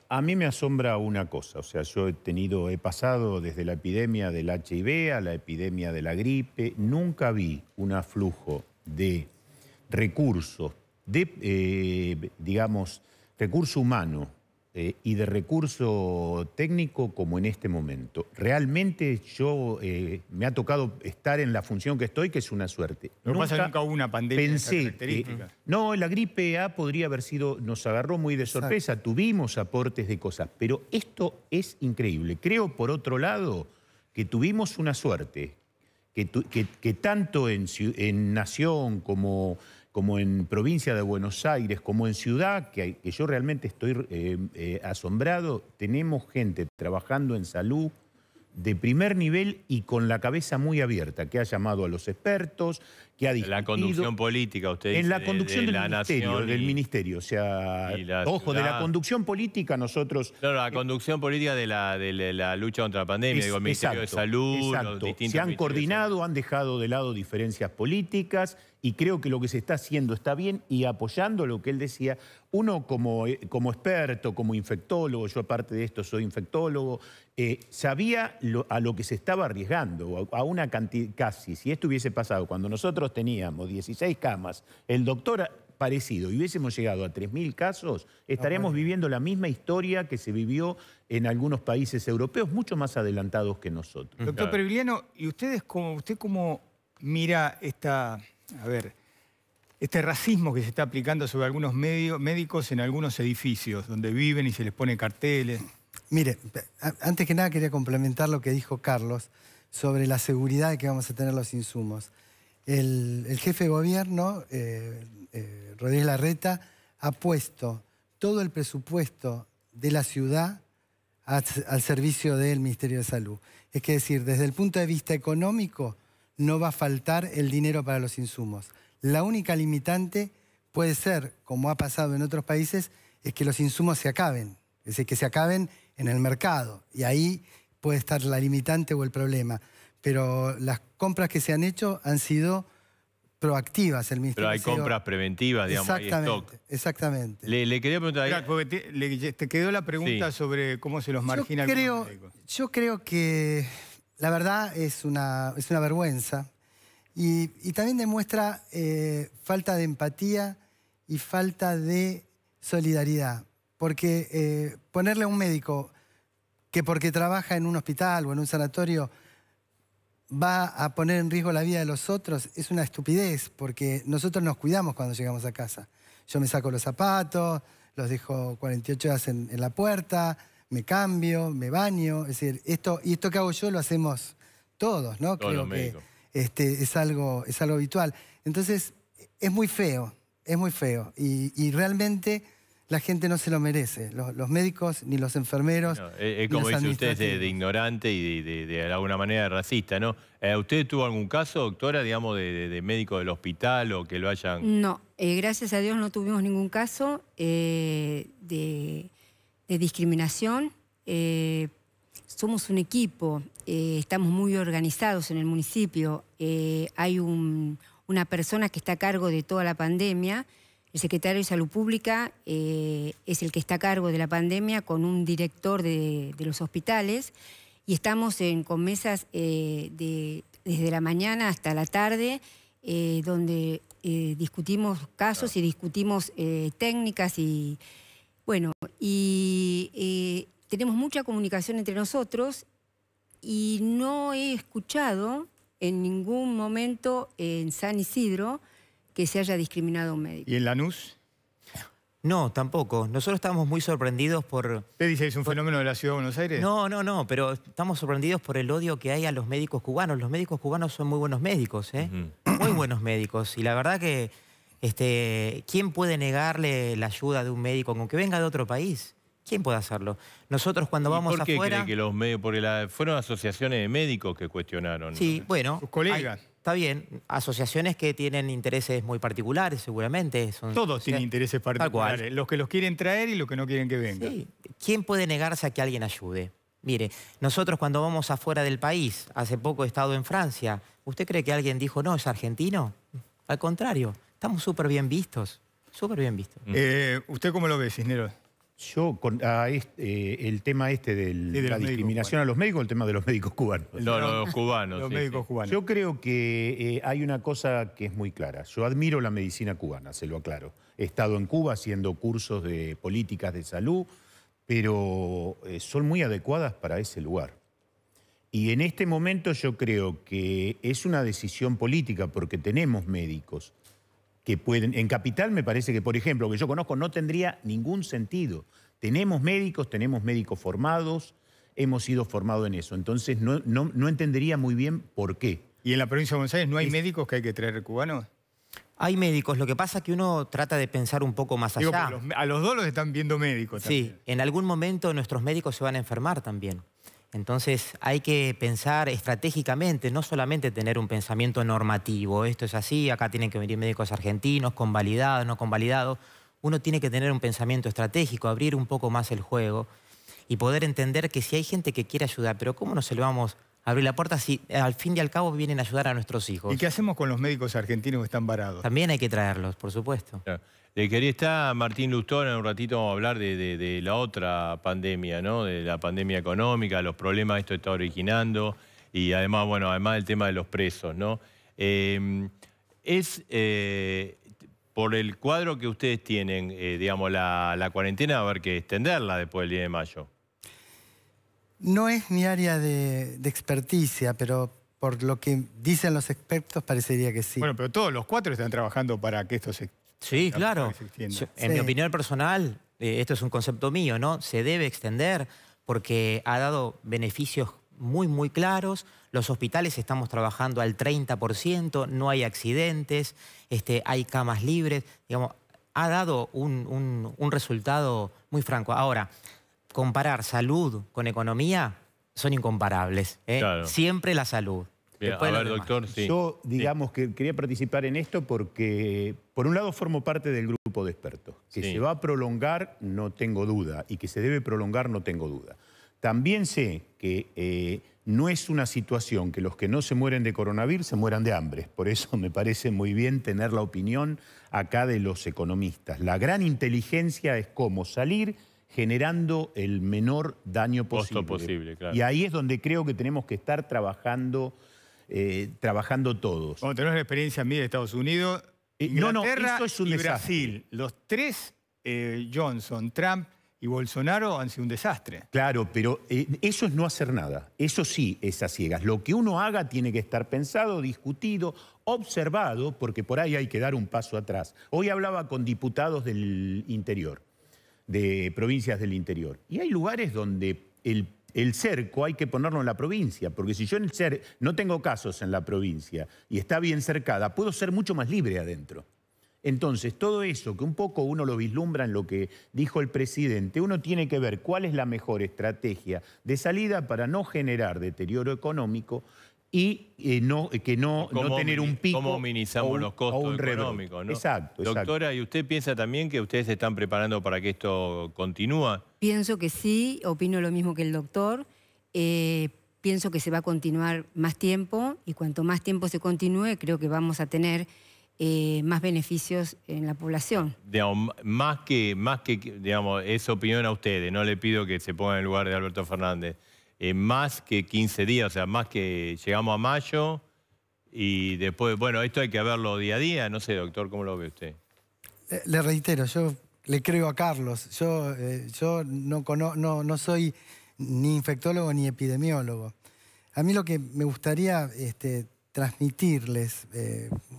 E: A mí me asombra una cosa, o sea, yo he pasado desde la epidemia del HIV a la epidemia de la gripe, nunca vi un aflujo de recursos, digamos, recurso humano y de recurso técnico como en este momento. Realmente me ha tocado estar en la función que estoy, que es una suerte.
B: Lo que pasa es que nunca hubo una pandemia de esas
E: Pensé
B: características.
E: no, la gripe A podría haber sido, nos agarró muy de sorpresa, tuvimos aportes de cosas, pero esto es increíble. Creo, por otro lado, que tuvimos una suerte, que tanto en Nación como como en provincia de Buenos Aires, como en ciudad, que yo realmente estoy asombrado, tenemos gente trabajando en salud de primer nivel y con la cabeza muy abierta, que ha llamado a los expertos, que ha discutido...
A: La conducción política, usted dice,
E: en la conducción
A: de
E: del
A: la
E: ministerio,
A: nación
E: del ministerio. O sea, ojo, de la conducción política nosotros...
A: No, la conducción política de la lucha contra la pandemia, digo, el Ministerio de Salud, los distintos...
E: Se han coordinado, han dejado de lado diferencias políticas y creo que lo que se está haciendo está bien y apoyando lo que él decía. Uno como experto, como infectólogo, yo aparte de esto soy infectólogo, sabía a lo que se estaba arriesgando, a una cantidad, casi, si esto hubiese pasado cuando nosotros teníamos 16 camas, el doctor parecido y hubiésemos llegado a 3.000 casos, estaremos viviendo la misma historia que se vivió en algunos países europeos mucho más adelantados que nosotros.
B: Doctor Peregliano, ¿y usted cómo mira este racismo que se está aplicando sobre algunos médicos en algunos edificios donde viven y se les pone carteles?
G: Mire, antes que nada quería complementar lo que dijo Carlos sobre la seguridad de que vamos a tener los insumos. El jefe de gobierno, Rodríguez Larreta, ha puesto todo el presupuesto de la ciudad al servicio del Ministerio de Salud. Es decir, desde el punto de vista económico no va a faltar el dinero para los insumos. La única limitante puede ser, como ha pasado en otros países, es que los insumos se acaben. Es decir, que se acaben en el mercado. Y ahí puede estar la limitante o el problema. Pero las compras que se han hecho han sido proactivas. El Ministerio
A: Pero hay compras preventivas, digamos, hay stock.
G: Exactamente.
A: Le quería preguntar...
B: Claro, porque te quedó la pregunta sobre cómo se los margina algunos médicos.
G: Yo creo que la verdad es una vergüenza y también demuestra falta de empatía y falta de solidaridad. Porque ponerle a un médico que porque trabaja en un hospital o en un sanatorio va a poner en riesgo la vida de los otros es una estupidez, porque nosotros nos cuidamos cuando llegamos a casa. Yo me saco los zapatos, los dejo 48 horas en la puerta, me cambio, me baño. Es decir, esto que hago yo lo hacemos todos, ¿no?
A: Todos los
G: Creo
A: médicos.
G: que es algo habitual. Entonces, es muy feo, y realmente la gente no se lo merece, los médicos ni los enfermeros. No,
A: es como dice usted, de ignorante y de alguna manera racista, ¿no? ¿Usted tuvo algún caso, doctora, digamos, de médico del hospital o que lo hayan...?
D: No, gracias a Dios no tuvimos ningún caso de discriminación. Somos un equipo, estamos muy organizados en el municipio. Hay una persona que está a cargo de toda la pandemia. El secretario de Salud Pública es el que está a cargo de la pandemia con un director de los hospitales y estamos con mesas desde la mañana hasta la tarde donde discutimos casos y discutimos técnicas y bueno, tenemos mucha comunicación entre nosotros y no he escuchado en ningún momento en San Isidro que se haya discriminado a un médico.
B: ¿Y en Lanús?
F: No, tampoco. Nosotros estamos muy sorprendidos por...
B: ¿Usted dice que es un fenómeno de la Ciudad de Buenos Aires?
F: No, pero estamos sorprendidos por el odio que hay a los médicos cubanos. Los médicos cubanos son muy buenos médicos, ¿eh? Muy buenos médicos. Y la verdad que, ¿quién puede negarle la ayuda de un médico aunque venga de otro país? ¿Quién puede hacerlo? Nosotros cuando vamos afuera...
A: ¿Por qué cree que los médicos...? Porque fueron asociaciones de médicos que cuestionaron.
F: Sí,
A: ¿no?
F: bueno...
B: Sus colegas.
F: Está bien, asociaciones que tienen intereses muy particulares seguramente.
B: Todos tienen intereses particulares, los que los quieren traer y los que no quieren que vengan.
F: Sí. ¿Quién puede negarse a que alguien ayude? Mire, nosotros cuando vamos afuera del país, hace poco he estado en Francia, ¿usted cree que alguien dijo, no, es argentino? Al contrario, estamos súper bien vistos, súper bien vistos.
B: ¿Usted cómo lo ve, Cisneros?
E: Yo, el tema de la discriminación a los médicos, el tema de los médicos cubanos.
A: No, los cubanos.
B: Los médicos cubanos.
E: Yo creo que hay una cosa que es muy clara. Yo admiro la medicina cubana, se lo aclaro. He estado en Cuba haciendo cursos de políticas de salud, pero son muy adecuadas para ese lugar. Y en este momento yo creo que es una decisión política porque tenemos médicos que pueden... En Capital me parece que, por ejemplo, que yo conozco, no tendría ningún sentido. Tenemos médicos formados, hemos sido formados en eso. Entonces no entendería muy bien por qué.
B: ¿Y en la provincia de Buenos Aires no hay médicos que hay que traer cubanos?
F: Hay médicos, lo que pasa es que uno trata de pensar un poco más
B: Digo,
F: allá.
B: a los dos los están viendo médicos también.
F: Sí, en algún momento nuestros médicos se van a enfermar también. Entonces hay que pensar estratégicamente, no solamente tener un pensamiento normativo. Esto es así, acá tienen que venir médicos argentinos, convalidados, no convalidados. Uno tiene que tener un pensamiento estratégico, abrir un poco más el juego y poder entender que si hay gente que quiere ayudar, pero ¿cómo no se le vamos a abrir la puerta si al fin y al cabo vienen a ayudar a nuestros hijos?
B: ¿Y qué hacemos con los médicos argentinos que están varados?
F: También hay que traerlos, por supuesto.
A: Claro. Quería estar Martín Lustón, en un ratito vamos a hablar de la otra pandemia, ¿no? De la pandemia económica, los problemas que esto está originando y además, bueno, además del tema de los presos, ¿no? Por el cuadro que ustedes tienen, digamos, la cuarentena va a haber que extenderla después del 10 de mayo.
G: No es mi área de experticia, pero por lo que dicen los expertos parecería que sí.
B: Bueno, pero todos los cuatro están trabajando para que esto se...
F: Sí, claro. En mi opinión personal, esto es un concepto mío, ¿no? Se debe extender porque ha dado beneficios muy, muy claros. Los hospitales estamos trabajando al 30%, no hay accidentes, hay camas libres. Digamos, ha dado un resultado muy franco. Ahora, comparar salud con economía son incomparables.
A: Claro.
F: Siempre la salud.
A: Bien, a ver, doctor, sí.
E: Yo, digamos, que quería participar en esto porque, por un lado, formo parte del grupo de expertos. Que
A: Sí.
E: se va a prolongar, no tengo duda, y que se debe prolongar, no tengo duda. También sé que no es una situación que los que no se mueren de coronavirus se mueran de hambre. Por eso me parece muy bien tener la opinión acá de los economistas. La gran inteligencia es cómo salir generando el menor daño posible.
A: Costo posible, claro.
E: Y ahí es donde creo que tenemos que estar trabajando todos.
B: Como tenemos la experiencia mía de Estados Unidos,
E: No,
B: Inglaterra
E: eso es un
B: y
E: desastre.
B: Brasil. Los tres, Johnson, Trump y Bolsonaro, han sido un desastre.
E: Claro, pero eso es no hacer nada. Eso sí es a ciegas. Lo que uno haga tiene que estar pensado, discutido, observado, porque por ahí hay que dar un paso atrás. Hoy hablaba con diputados del interior, de provincias del interior. Y hay lugares donde el cerco hay que ponerlo en la provincia, porque si yo en el cerco no tengo casos en la provincia y está bien cercada, puedo ser mucho más libre adentro. Entonces, todo eso que un poco uno lo vislumbra en lo que dijo el presidente, uno tiene que ver cuál es la mejor estrategia de salida para no generar deterioro económico y no tener un pico.
A: ¿Cómo minimizamos los costos económicos, ¿no?
E: Exacto,
A: Doctora, ¿y usted piensa también que ustedes se están preparando para que esto continúe?
D: Pienso que sí, opino lo mismo que el doctor. Pienso que se va a continuar más tiempo y cuanto más tiempo se continúe, creo que vamos a tener más beneficios en la población.
A: Digamos, más que, digamos, es opinión a ustedes, no le pido que se pongan en el lugar de Alberto Fernández. Más que 15 días, o sea, más que llegamos a mayo y después, bueno, esto hay que verlo día a día. No sé, doctor, ¿cómo lo ve usted?
G: Le reitero, yo le creo a Carlos. Yo no soy ni infectólogo ni epidemiólogo. A mí lo que me gustaría transmitirles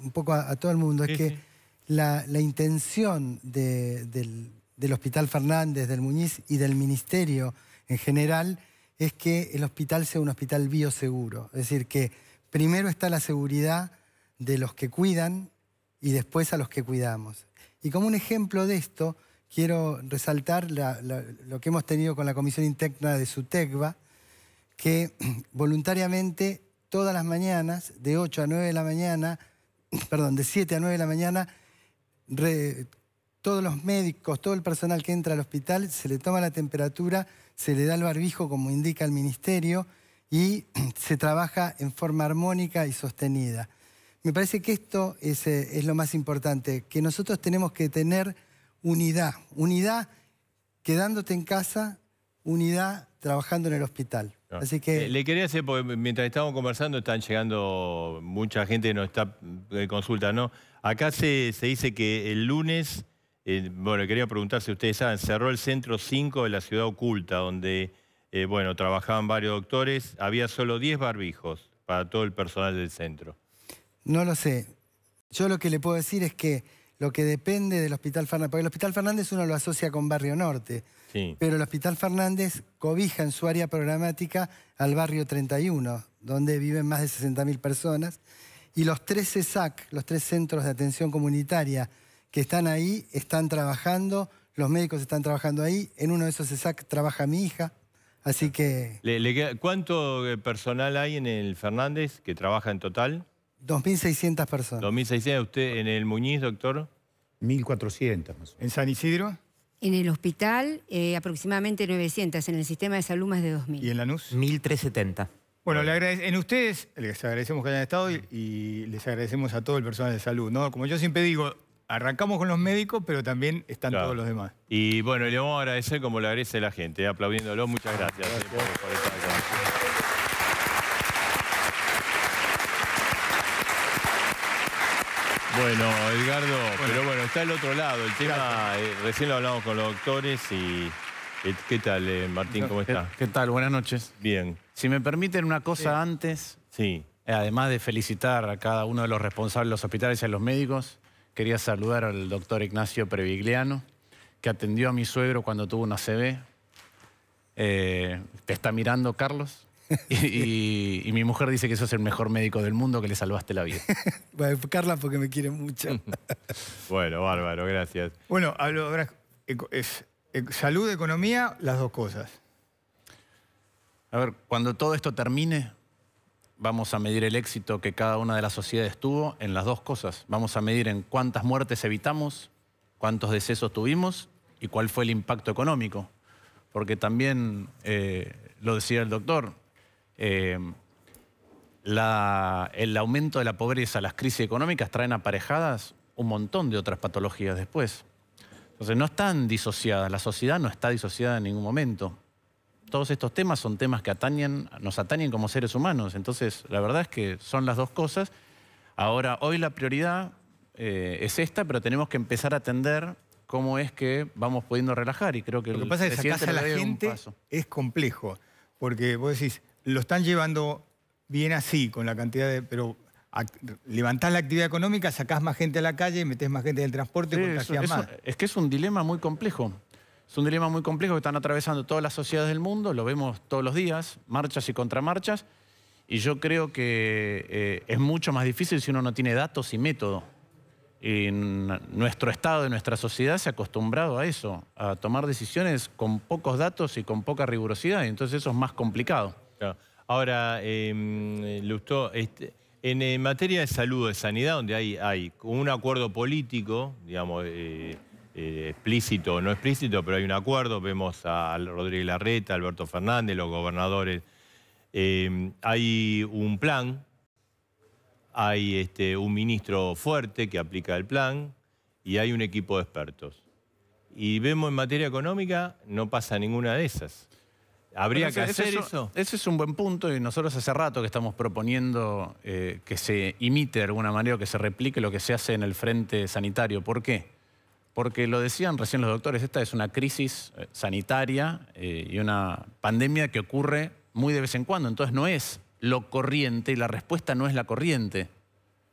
G: un poco a todo el mundo es que la intención del Hospital Fernández, del Muñiz y del Ministerio en general es que el hospital sea un hospital bioseguro. Es decir, que primero está la seguridad de los que cuidan y después a los que cuidamos. Y como un ejemplo de esto, quiero resaltar lo que hemos tenido con la Comisión Interna de SUTECBA, que voluntariamente todas las mañanas, de 8 a 9 de la mañana, perdón, de 7 a 9 de la mañana, todos los médicos, todo el personal que entra al hospital, se le toma la temperatura, se le da el barbijo como indica el ministerio y se trabaja en forma armónica y sostenida. Me parece que esto es lo más importante, que nosotros tenemos que tener unidad quedándote en casa, unidad trabajando en el hospital. Así que...
A: Le quería hacer, porque mientras estábamos conversando están llegando mucha gente que nos está de consulta, ¿no? Acá se dice que el lunes, bueno, quería preguntar si ustedes saben, cerró el centro 5 de la Ciudad Oculta, donde, bueno, trabajaban varios doctores, había solo 10 barbijos para todo el personal del centro.
G: No lo sé. Yo lo que le puedo decir es que lo que depende del Hospital Fernández, porque el Hospital Fernández uno lo asocia con Barrio Norte,
A: Sí.
G: pero el Hospital Fernández cobija en su área programática al barrio 31, donde viven más de 60.000 personas, Y los 3 CESAC, los 3 centros de atención comunitaria que están ahí, están trabajando, los médicos están trabajando ahí. En uno de esos CESAC trabaja mi hija, así que...
A: ¿Cuánto personal hay en el Fernández que trabaja en total?
G: 2.600 personas.
A: 2.600. ¿Usted en el Muñiz, doctor?
E: 1.400 más.
B: ¿En San Isidro?
D: En el hospital, aproximadamente 900. En el sistema de salud, más de 2.000.
B: ¿Y en Lanús?
F: 1.370.
B: Bueno, en ustedes les agradecemos que hayan estado y les agradecemos a todo el personal de salud, ¿no? Como yo siempre digo, arrancamos con los médicos, pero también están todos los demás.
A: Y bueno, le vamos a agradecer como le agradece la gente, aplaudiéndolo. Muchas gracias. Por estar acá. Bueno, Edgardo, pero bueno, está el otro lado. El tema, recién lo hablamos con los doctores y... ¿Qué tal, Martín? ¿Cómo está?
H: ¿Qué tal? Buenas noches.
A: Bien.
H: Si me permiten una cosa antes, además de felicitar a cada uno de los responsables de los hospitales y a los médicos, quería saludar al doctor Ignacio Previgliano, que atendió a mi suegro cuando tuvo una ACV. Te está mirando, Carlos. Y mi mujer dice que sos el mejor médico del mundo, que le salvaste la vida.
G: Bueno, Carla, porque me quiere mucho.
A: Bueno, bárbaro, gracias.
B: Bueno, salud, economía, las dos cosas.
H: A ver, cuando todo esto termine, vamos a medir el éxito que cada una de las sociedades tuvo en las dos cosas. Vamos a medir en cuántas muertes evitamos, cuántos decesos tuvimos y cuál fue el impacto económico. Porque también, lo decía el doctor, el aumento de la pobreza, las crisis económicas traen aparejadas un montón de otras patologías después. Entonces no están disociadas, la sociedad no está disociada en ningún momento. Todos estos temas son temas que nos atañen como seres humanos. Entonces la verdad es que son las dos cosas. Ahora, hoy la prioridad es esta, pero tenemos que empezar a atender cómo es que vamos pudiendo relajar. Y creo que
B: lo que pasa es que sacarse a la gente es complejo, porque vos decís, lo están llevando bien así, con la cantidad de... Pero levantás la actividad económica, sacás más gente a la calle, metés más gente en el transporte, contagiás más.
H: Es que es un dilema muy complejo. Es un dilema muy complejo que están atravesando todas las sociedades del mundo, lo vemos todos los días, marchas y contramarchas, y yo creo que es mucho más difícil si uno no tiene datos y método. Y nuestro Estado y nuestra sociedad se ha acostumbrado a eso, a tomar decisiones con pocos datos y con poca rigurosidad, y entonces eso es más complicado.
A: Claro. Ahora, Lustó, en materia de salud, de sanidad, donde hay un acuerdo político, digamos, explícito o no explícito, pero hay un acuerdo, vemos a Rodríguez Larreta, Alberto Fernández, los gobernadores, hay un plan, hay un ministro fuerte que aplica el plan y hay un equipo de expertos. Y vemos en materia económica, no pasa ninguna de esas. ¿Habría que hacer eso?
H: Ese es un buen punto y nosotros hace rato que estamos proponiendo que se imite de alguna manera o que se replique lo que se hace en el frente sanitario. ¿Por qué? Porque lo decían recién los doctores, esta es una crisis sanitaria y una pandemia que ocurre muy de vez en cuando. Entonces no es lo corriente y la respuesta no es la corriente.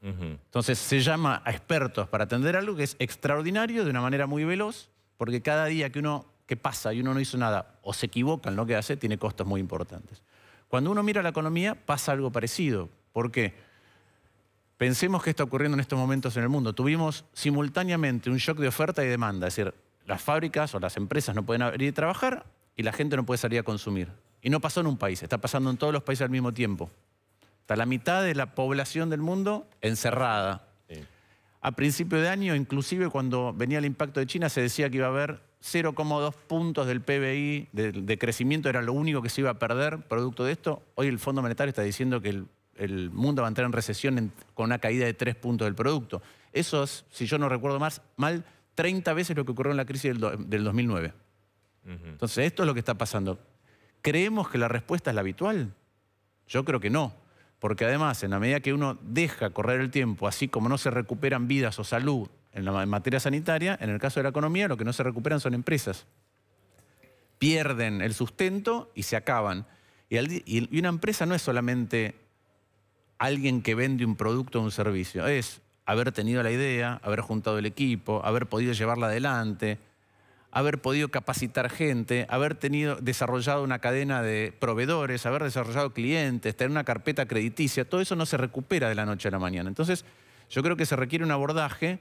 H: Entonces se llama a expertos para atender algo que es extraordinario de una manera muy veloz, porque cada día que pasa y uno no hizo nada o se equivoca en lo que hace, tiene costos muy importantes. Cuando uno mira la economía, pasa algo parecido. ¿Por qué? Pensemos que está ocurriendo en estos momentos en el mundo. Tuvimos simultáneamente un shock de oferta y demanda. Es decir, las fábricas o las empresas no pueden abrir y trabajar y la gente no puede salir a consumir. Y no pasó en un país, está pasando en todos los países al mismo tiempo. Está la mitad de la población del mundo encerrada. Sí. A principio de año, inclusive cuando venía el impacto de China, se decía que iba a haber 0,2 puntos del PBI de crecimiento, era lo único que se iba a perder producto de esto. Hoy el Fondo Monetario está diciendo que el mundo va a entrar en recesión con una caída de 3 puntos del producto. Eso es, si yo no recuerdo mal, 30 veces lo que ocurrió en la crisis del 2009. Entonces, esto es lo que está pasando. ¿Creemos que la respuesta es la habitual? Yo creo que no. Porque además, en la medida que uno deja correr el tiempo, así como no se recuperan vidas o salud en materia sanitaria, en el caso de la economía, lo que no se recuperan son empresas. Pierden el sustento y se acaban. Y una empresa no es solamente alguien que vende un producto o un servicio. Es haber tenido la idea, haber juntado el equipo, haber podido llevarla adelante, haber podido capacitar gente, haber desarrollado una cadena de proveedores, haber desarrollado clientes, tener una carpeta crediticia, todo eso no se recupera de la noche a la mañana. Entonces, yo creo que se requiere un abordaje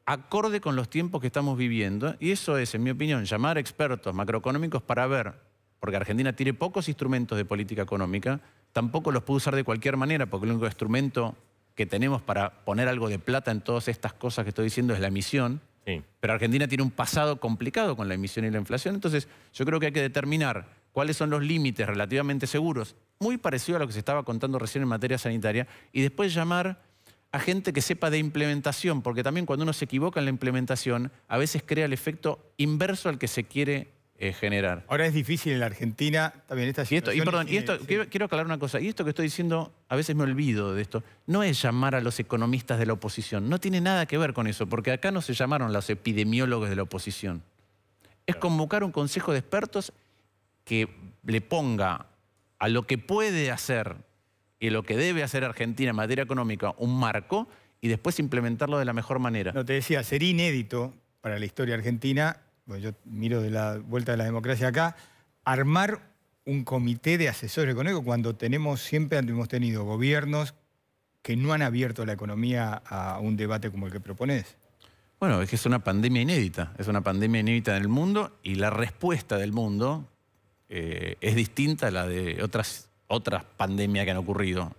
H: acorde con los tiempos que estamos viviendo, y eso es, en mi opinión, llamar a expertos macroeconómicos para ver, porque Argentina tiene pocos instrumentos de política económica, tampoco los puede usar de cualquier manera, porque el único instrumento que tenemos para poner algo de plata en todas estas cosas que estoy diciendo es la emisión. Sí. Pero Argentina tiene un pasado complicado con la emisión y la inflación, entonces yo creo que hay que determinar cuáles son los límites relativamente seguros, muy parecido a lo que se estaba contando recién en materia sanitaria, y después llamar a gente que sepa de implementación, porque también cuando uno se equivoca en la implementación, a veces crea el efecto inverso al que se quiere generar.
B: Ahora es difícil en la Argentina también esta situación.
H: Quiero aclarar una cosa, y esto que estoy diciendo, a veces me olvido de esto, no es llamar a los economistas de la oposición, no tiene nada que ver con eso, porque acá no se llamaron los epidemiólogos de la oposición. Es convocar un consejo de expertos que le ponga a lo que puede hacer y lo que debe hacer Argentina en materia económica un marco y después implementarlo de la mejor manera.
B: No, te decía, sería inédito para la historia argentina, bueno, yo miro de la vuelta de la democracia acá, armar un comité de asesores económicos cuando siempre hemos tenido gobiernos que no han abierto la economía a un debate como el que propones.
H: Bueno, es que es una pandemia inédita, en el mundo, y la respuesta del mundo es distinta a la de otras pandemias que han ocurrido,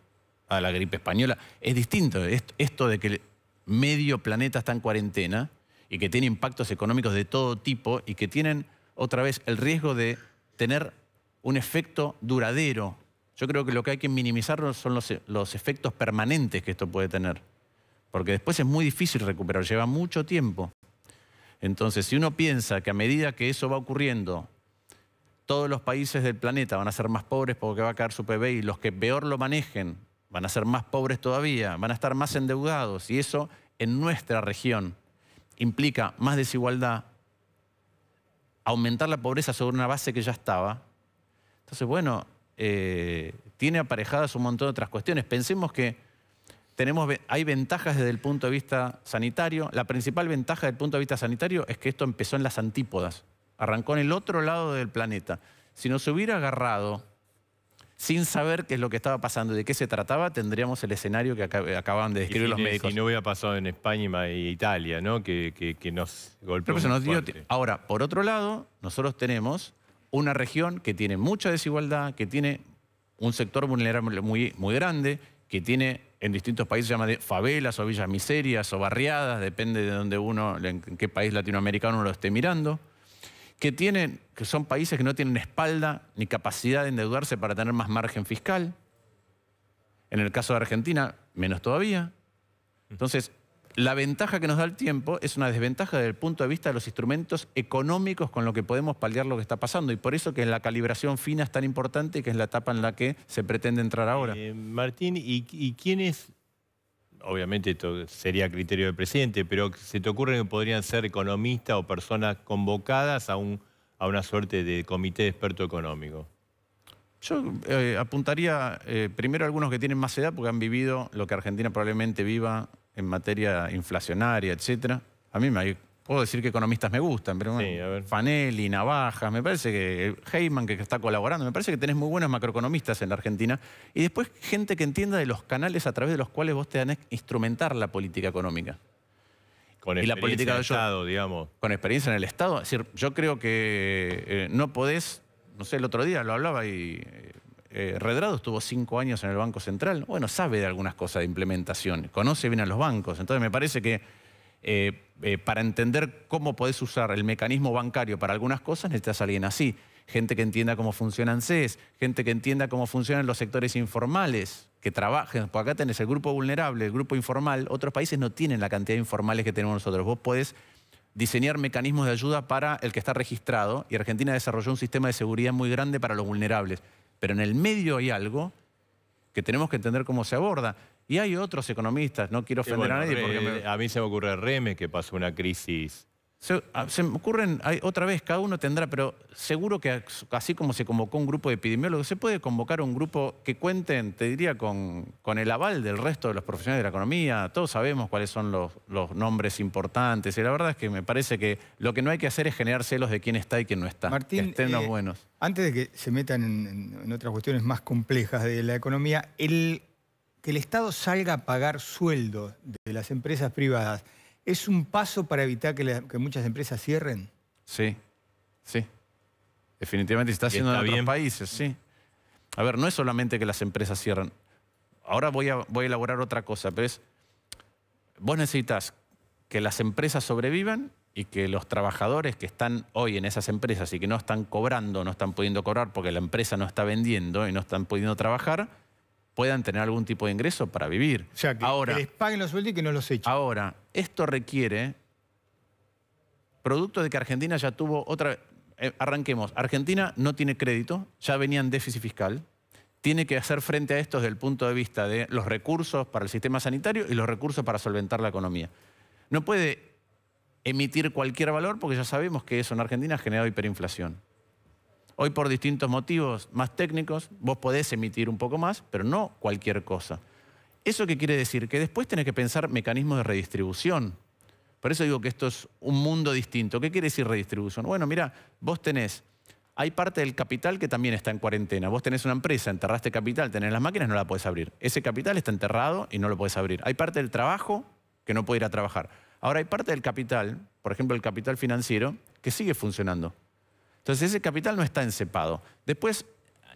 H: a la gripe española. Es distinto. Esto de que medio planeta está en cuarentena y que tiene impactos económicos de todo tipo y que tienen, otra vez, el riesgo de tener un efecto duradero. Yo creo que lo que hay que minimizar son los efectos permanentes que esto puede tener. Porque después es muy difícil recuperar, lleva mucho tiempo. Entonces, si uno piensa que a medida que eso va ocurriendo, todos los países del planeta van a ser más pobres porque va a caer su PBI, y los que peor lo manejen van a ser más pobres todavía, van a estar más endeudados, y eso en nuestra región implica más desigualdad, aumentar la pobreza sobre una base que ya estaba. Entonces, bueno, tiene aparejadas un montón de otras cuestiones. Pensemos que hay ventajas desde el punto de vista sanitario. La principal ventaja desde el punto de vista sanitario es que esto empezó en las antípodas. Arrancó en el otro lado del planeta. Si nos hubiera agarrado sin saber qué es lo que estaba pasando y de qué se trataba, tendríamos el escenario que acaban de describir los médicos.
A: Si no hubiera pasado en España y Italia, ¿no? Que nos golpeó muy fuerte.
H: Ahora, por otro lado, nosotros tenemos una región que tiene mucha desigualdad, que tiene un sector vulnerable muy grande, que tiene en distintos países se llama de favelas o villas miserias o barriadas, depende de donde en qué país latinoamericano uno lo esté mirando, que son países que no tienen espalda ni capacidad de endeudarse para tener más margen fiscal. En el caso de Argentina, menos todavía. Entonces, la ventaja que nos da el tiempo es una desventaja desde el punto de vista de los instrumentos económicos con lo que podemos paliar lo que está pasando. Y por eso que la calibración fina es tan importante y que es la etapa en la que se pretende entrar ahora.
A: Martín, ¿y quiénes? Obviamente esto sería criterio del presidente, pero ¿se te ocurre que podrían ser economistas o personas convocadas a una suerte de comité de experto económico?
H: Yo apuntaría primero a algunos que tienen más edad porque han vivido lo que Argentina probablemente viva en materia inflacionaria, etcétera. A mí puedo decir que economistas me gustan, pero bueno, sí, Fanelli, Navajas, me parece que Heyman, que está colaborando, me parece que tenés muy buenos macroeconomistas en la Argentina. Y después gente que entienda de los canales a través de los cuales vos te tenés que instrumentar la política económica.
A: Con experiencia en el Estado, digamos.
H: Con experiencia en el Estado. Es decir, yo creo que no podés, no sé, el otro día lo hablaba y Redrado estuvo 5 años en el Banco Central. Bueno, sabe de algunas cosas de implementación, conoce bien a los bancos. Entonces me parece que para entender cómo podés usar el mecanismo bancario para algunas cosas, necesitas a alguien así. Gente que entienda cómo funcionan CES, gente que entienda cómo funcionan los sectores informales, que trabajen. Porque acá tenés el grupo vulnerable, el grupo informal. Otros países no tienen la cantidad de informales que tenemos nosotros. Vos podés diseñar mecanismos de ayuda para el que está registrado, y Argentina desarrolló un sistema de seguridad muy grande para los vulnerables. Pero en el medio hay algo que tenemos que entender cómo se aborda. Y hay otros economistas, no quiero ofender a nadie porque
A: a mí se me ocurre Remes, que pasó una crisis
H: Se me ocurren, otra vez, cada uno tendrá, pero seguro que así como se convocó un grupo de epidemiólogos, se puede convocar un grupo que cuenten, te diría, con el aval del resto de los profesionales de la economía. Todos sabemos cuáles son los nombres importantes y la verdad es que me parece que lo que no hay que hacer es generar celos de quién está y quién no está.
B: Martín,
H: que estén los buenos.
B: Antes de que se metan en otras cuestiones más complejas de la economía, que el Estado salga a pagar sueldos de las empresas privadas, ¿es un paso para evitar que muchas empresas cierren?
H: Sí, sí. Definitivamente se está haciendo en otros países, sí. A ver, no es solamente que las empresas cierran. Ahora voy a elaborar otra cosa, pero vos necesitas que las empresas sobrevivan y que los trabajadores que están hoy en esas empresas y que no están cobrando, no están pudiendo cobrar porque la empresa no está vendiendo y no están pudiendo trabajar, puedan tener algún tipo de ingreso para vivir.
B: O sea, que les paguen los sueldos y que no los echen.
H: Ahora, esto requiere, producto de que Argentina ya tuvo otra... arranquemos, Argentina no tiene crédito, ya venía en déficit fiscal, tiene que hacer frente a esto desde el punto de vista de los recursos para el sistema sanitario y los recursos para solventar la economía. No puede emitir cualquier valor porque ya sabemos que eso en Argentina ha generado hiperinflación. Hoy por distintos motivos más técnicos vos podés emitir un poco más, pero no cualquier cosa. ¿Eso qué quiere decir? Que después tenés que pensar mecanismos de redistribución. Por eso digo que esto es un mundo distinto. ¿Qué quiere decir redistribución? Bueno, mira, vos hay parte del capital que también está en cuarentena. Vos tenés una empresa, enterraste capital, tenés las máquinas, no la podés abrir. Ese capital está enterrado y no lo podés abrir. Hay parte del trabajo que no puede ir a trabajar. Ahora hay parte del capital, por ejemplo el capital financiero, que sigue funcionando. Entonces ese capital no está encepado. Después,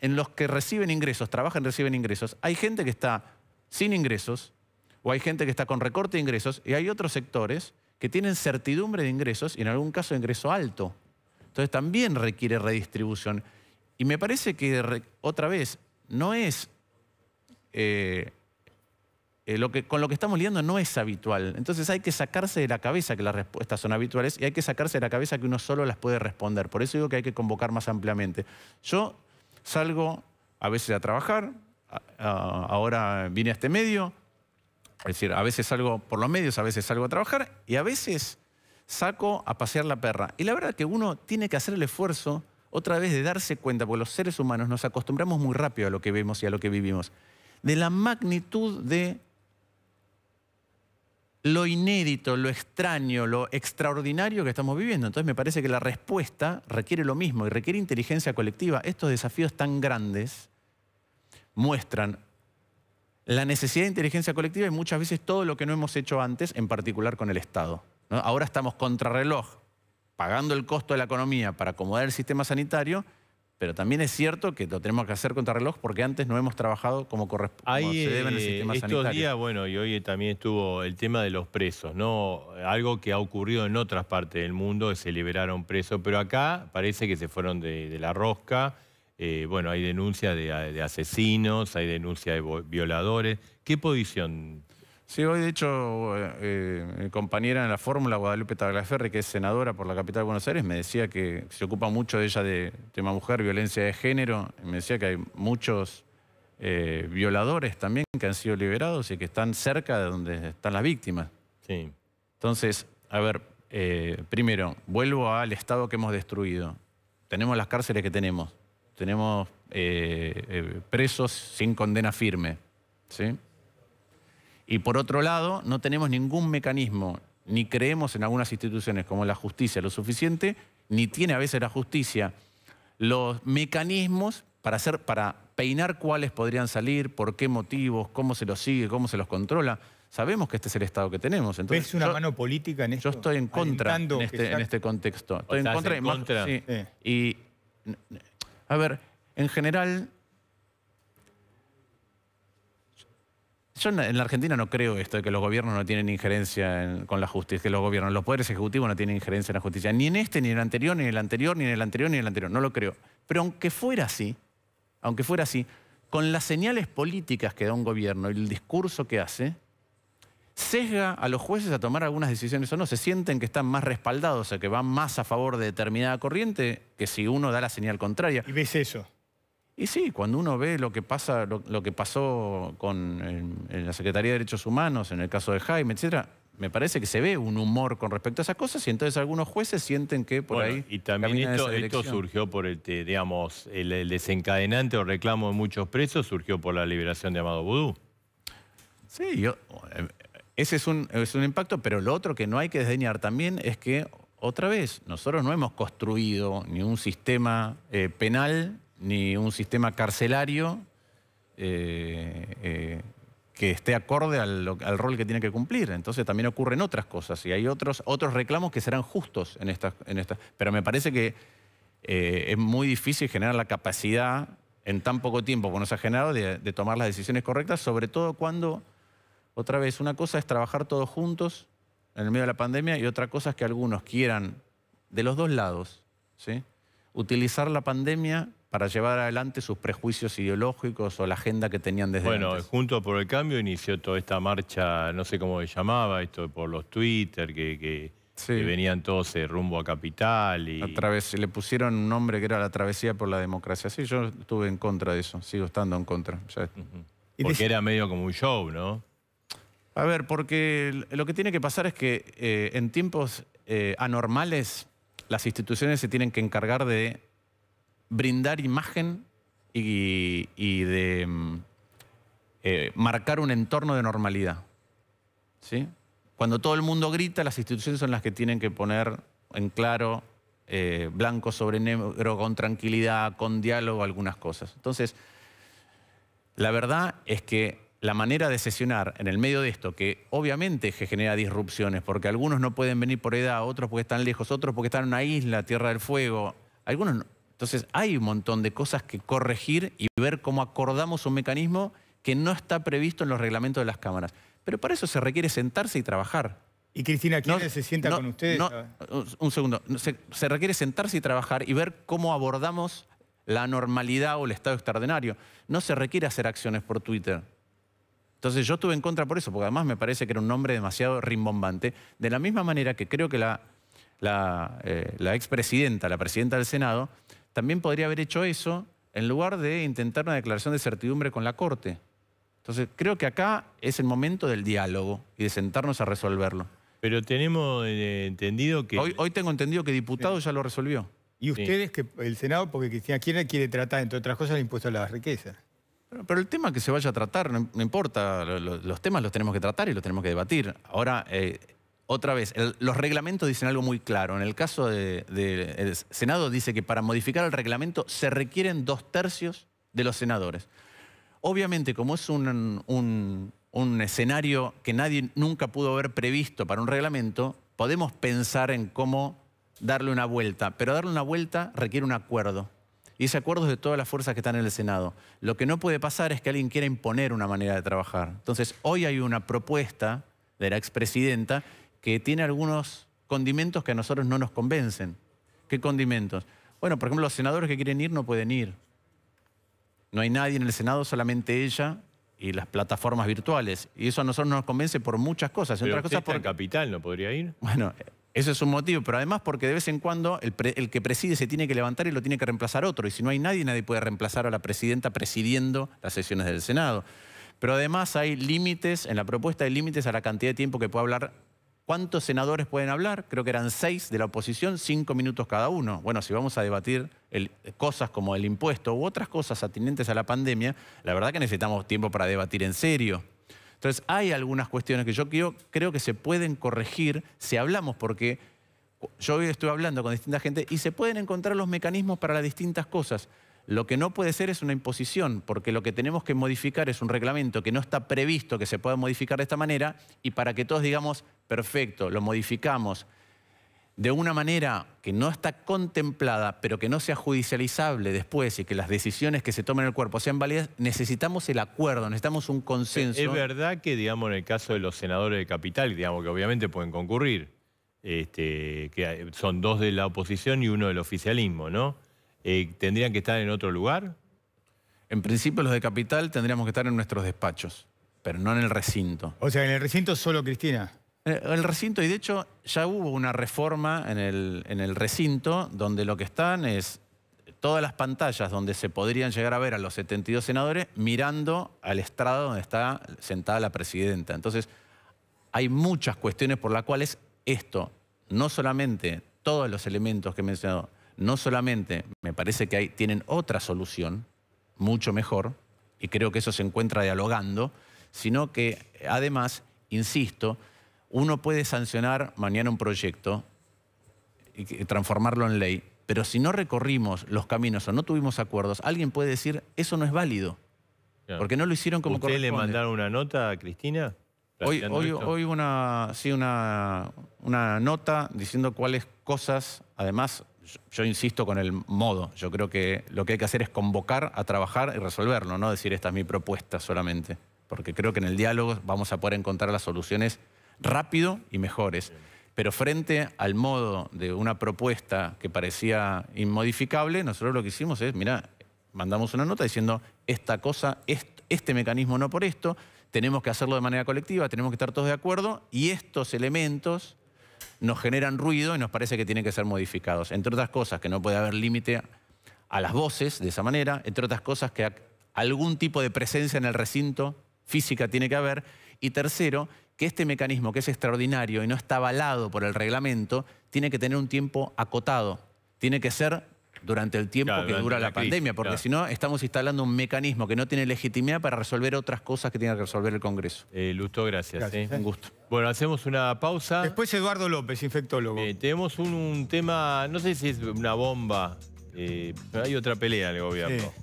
H: en los que reciben ingresos, trabajan, reciben ingresos, hay gente que está sin ingresos o hay gente que está con recorte de ingresos y hay otros sectores que tienen certidumbre de ingresos y en algún caso ingreso alto. Entonces también requiere redistribución. Y me parece que, otra vez, no es... con lo que estamos lidiando no es habitual. Entonces hay que sacarse de la cabeza que las respuestas son habituales y hay que sacarse de la cabeza que uno solo las puede responder. Por eso digo que hay que convocar más ampliamente. Yo salgo a veces a trabajar, ahora vine a este medio, es decir, a veces salgo por los medios, a veces salgo a trabajar y a veces saco a pasear la perra. Y la verdad es que uno tiene que hacer el esfuerzo otra vez de darse cuenta, porque los seres humanos nos acostumbramos muy rápido a lo que vemos y a lo que vivimos, de la magnitud de lo inédito, lo extraño, lo extraordinario que estamos viviendo. Entonces me parece que la respuesta requiere lo mismo y requiere inteligencia colectiva. Estos desafíos tan grandes muestran la necesidad de inteligencia colectiva y muchas veces todo lo que no hemos hecho antes, en particular con el Estado, ¿no? Ahora estamos contrarreloj, pagando el costo de la economía para acomodar el sistema sanitario, pero también es cierto que lo tenemos que hacer contrarreloj porque antes no hemos trabajado como se debe en el sistema sanitario.
A: Estos días, bueno, y hoy también estuvo el tema de los presos, ¿no? Algo que ha ocurrido en otras partes del mundo, que se liberaron presos, pero acá parece que se fueron de la rosca. Bueno, hay denuncias de asesinos, hay denuncias de violadores. ¿Qué posición?
H: Sí, hoy de hecho mi compañera en la fórmula, Guadalupe Tagliaferri, que es senadora por la capital de Buenos Aires, me decía que se ocupa mucho de ella de tema mujer, violencia de género. Me decía que hay muchos violadores también que han sido liberados y que están cerca de donde están las víctimas.
A: Sí.
H: Entonces, a ver, primero, vuelvo al Estado que hemos destruido. Tenemos las cárceles que tenemos. Tenemos presos sin condena firme, ¿sí? Y por otro lado, no tenemos ningún mecanismo, ni creemos en algunas instituciones como la justicia lo suficiente, ni tiene a veces la justicia los mecanismos para peinar cuáles podrían salir, por qué motivos, cómo se los sigue, cómo se los controla. Sabemos que este es el Estado que tenemos. Entonces,
B: ¿ves una mano política en esto?
H: Yo estoy en contra en este contexto. Estoy en contra. Sí. Y, a ver, en general... Yo en la Argentina no creo esto de que los gobiernos no tienen injerencia con la justicia, que los poderes ejecutivos no tienen injerencia en la justicia, ni en este, ni en el anterior, ni en el anterior, ni en el anterior, ni en el anterior, no lo creo. Pero aunque fuera así, con las señales políticas que da un gobierno y el discurso que hace, sesga a los jueces a tomar algunas decisiones o no, se sienten que están más respaldados, o sea, que van más a favor de determinada corriente que si uno da la señal contraria.
B: ¿Y ves eso?
H: Y sí, cuando uno ve lo que pasó en la Secretaría de Derechos Humanos, en el caso de Jaime, etc., me parece que se ve un humor con respecto a esas cosas y entonces algunos jueces sienten que por ahí...
A: Y también esto surgió por digamos, el desencadenante o reclamo de muchos presos surgió por la liberación de Amado Boudou.
H: Sí, ese es un impacto, pero lo otro que no hay que desdeñar también es que, otra vez, nosotros no hemos construido ni un sistema penal ni un sistema carcelario que esté acorde al rol que tiene que cumplir. Entonces también ocurren otras cosas y hay otros reclamos que serán justos en estas. Pero me parece que es muy difícil generar la capacidad en tan poco tiempo como nos ha generado de tomar las decisiones correctas, sobre todo cuando, otra vez, una cosa es trabajar todos juntos en el medio de la pandemia y otra cosa es que algunos quieran, de los dos lados, ¿sí?, utilizar la pandemia para llevar adelante sus prejuicios ideológicos o la agenda que tenían desde antes.
A: Bueno, Juntos por el Cambio inició toda esta marcha, no sé cómo se llamaba, esto por los Twitter, que venían todos rumbo a Capital. Y...
H: le pusieron un nombre que era la Travesía por la Democracia. Sí, yo estuve en contra de eso, sigo estando en contra. Ya.
A: Porque era medio como un show, ¿no?
H: A ver, porque lo que tiene que pasar es que en tiempos anormales las instituciones se tienen que encargar de brindar imagen y de marcar un entorno de normalidad, ¿sí? Cuando todo el mundo grita, las instituciones son las que tienen que poner en claro, blanco sobre negro, con tranquilidad, con diálogo, algunas cosas. Entonces, la verdad es que la manera de sesionar en el medio de esto, que obviamente genera disrupciones, porque algunos no pueden venir por edad, otros porque están lejos, otros porque están en una isla, Tierra del Fuego, algunos no. Entonces hay un montón de cosas que corregir y ver cómo acordamos un mecanismo que no está previsto en los reglamentos de las cámaras. Pero para eso se requiere sentarse y trabajar.
B: ¿Y Cristina Kirchner se sienta con ustedes?
H: Un segundo. Se requiere sentarse y trabajar y ver cómo abordamos la normalidad o el estado extraordinario. No se requiere hacer acciones por Twitter. Entonces yo estuve en contra por eso, porque además me parece que era un nombre demasiado rimbombante. De la misma manera que creo que la expresidenta, la presidenta del Senado, también podría haber hecho eso en lugar de intentar una declaración de certidumbre con la Corte. Entonces creo que acá es el momento del diálogo y de sentarnos a resolverlo.
A: Pero tenemos entendido que...
H: Hoy tengo entendido que diputado ya lo resolvió.
B: ¿Y ustedes, que el Senado, porque Cristina Kirchner quiere tratar, entre otras cosas, el impuesto a la riqueza?
H: Pero el tema que se vaya a tratar, no importa, los temas los tenemos que tratar y los tenemos que debatir. Ahora, otra vez, los reglamentos dicen algo muy claro. En el caso del Senado dice que para modificar el reglamento se requieren 2/3 de los senadores. Obviamente, como es un escenario que nadie nunca pudo haber previsto para un reglamento, podemos pensar en cómo darle una vuelta. Pero darle una vuelta requiere un acuerdo. Y ese acuerdo es de todas las fuerzas que están en el Senado. Lo que no puede pasar es que alguien quiera imponer una manera de trabajar. Entonces, hoy hay una propuesta de la expresidenta que tiene algunos condimentos que a nosotros no nos convencen. ¿Qué condimentos? Bueno, por ejemplo, los senadores que quieren ir no pueden ir. No hay nadie en el Senado, solamente ella y las plataformas virtuales. Y eso a nosotros no nos convence por muchas cosas.
A: Pero usted está en Capital, ¿no podría ir?
H: Bueno, eso es un motivo, pero además porque de vez en cuando el que preside se tiene que levantar y lo tiene que reemplazar otro. Y si no hay nadie, nadie puede reemplazar a la presidenta presidiendo las sesiones del Senado. Pero además hay límites, en la propuesta hay límites a la cantidad de tiempo que puede hablar. ¿Cuántos senadores pueden hablar? Creo que eran 6 de la oposición, 5 minutos cada uno. Bueno, si vamos a debatir cosas como el impuesto u otras cosas atinentes a la pandemia, la verdad que necesitamos tiempo para debatir en serio. Entonces, hay algunas cuestiones que yo creo que se pueden corregir si hablamos, porque yo hoy estoy hablando con distinta gente y se pueden encontrar los mecanismos para las distintas cosas. Lo que no puede ser es una imposición, porque lo que tenemos que modificar es un reglamento que no está previsto que se pueda modificar de esta manera y para que todos digamos, perfecto, lo modificamos de una manera que no está contemplada, pero que no sea judicializable después y que las decisiones que se tomen en el cuerpo sean válidas, necesitamos el acuerdo, necesitamos un consenso.
A: Es verdad que, digamos, en el caso de los senadores de Capital, digamos que obviamente pueden concurrir, que son 2 de la oposición y 1 del oficialismo, ¿no? ¿Tendrían que estar en otro lugar?
H: En principio los de Capital tendríamos que estar en nuestros despachos, pero no en el recinto.
B: O sea, en el recinto solo Cristina.
H: El recinto, y de hecho ya hubo una reforma en el recinto donde lo que están es todas las pantallas donde se podrían llegar a ver a los 72 senadores mirando al estrado donde está sentada la presidenta. Entonces, hay muchas cuestiones por las cuales esto, no solamente todos los elementos que he mencionado, no solamente me parece que tienen otra solución, mucho mejor, y creo que eso se encuentra dialogando, sino que además, insisto, uno puede sancionar mañana un proyecto y transformarlo en ley, pero si no recorrimos los caminos o no tuvimos acuerdos, alguien puede decir, eso no es válido, porque no lo hicieron como corresponde.
A: ¿Usted le mandaron una nota a Cristina?
H: Hoy una nota diciendo cuáles cosas, además, yo insisto con el modo. Yo creo que lo que hay que hacer es convocar a trabajar y resolverlo, no decir esta es mi propuesta solamente. Porque creo que en el diálogo vamos a poder encontrar las soluciones rápido y mejores. Pero frente al modo de una propuesta que parecía inmodificable, nosotros lo que hicimos es, mirá, mandamos una nota diciendo esta cosa, este mecanismo no por esto, tenemos que hacerlo de manera colectiva, tenemos que estar todos de acuerdo y estos elementos nos generan ruido y nos parece que tienen que ser modificados. Entre otras cosas, que no puede haber límite a las voces de esa manera, entre otras cosas, que algún tipo de presencia en el recinto física tiene que haber, y tercero, que este mecanismo, que es extraordinario y no está avalado por el reglamento, tiene que tener un tiempo acotado, tiene que ser durante el tiempo que dura la pandemia, porque si no estamos instalando un mecanismo que no tiene legitimidad para resolver otras cosas que tiene que resolver el Congreso.
A: Lustó, gracias.
H: Un gusto.
A: Bueno, hacemos una pausa.
B: Después Eduardo López, infectólogo.
A: Tenemos un tema, no sé si es una bomba, pero hay otra pelea en el gobierno.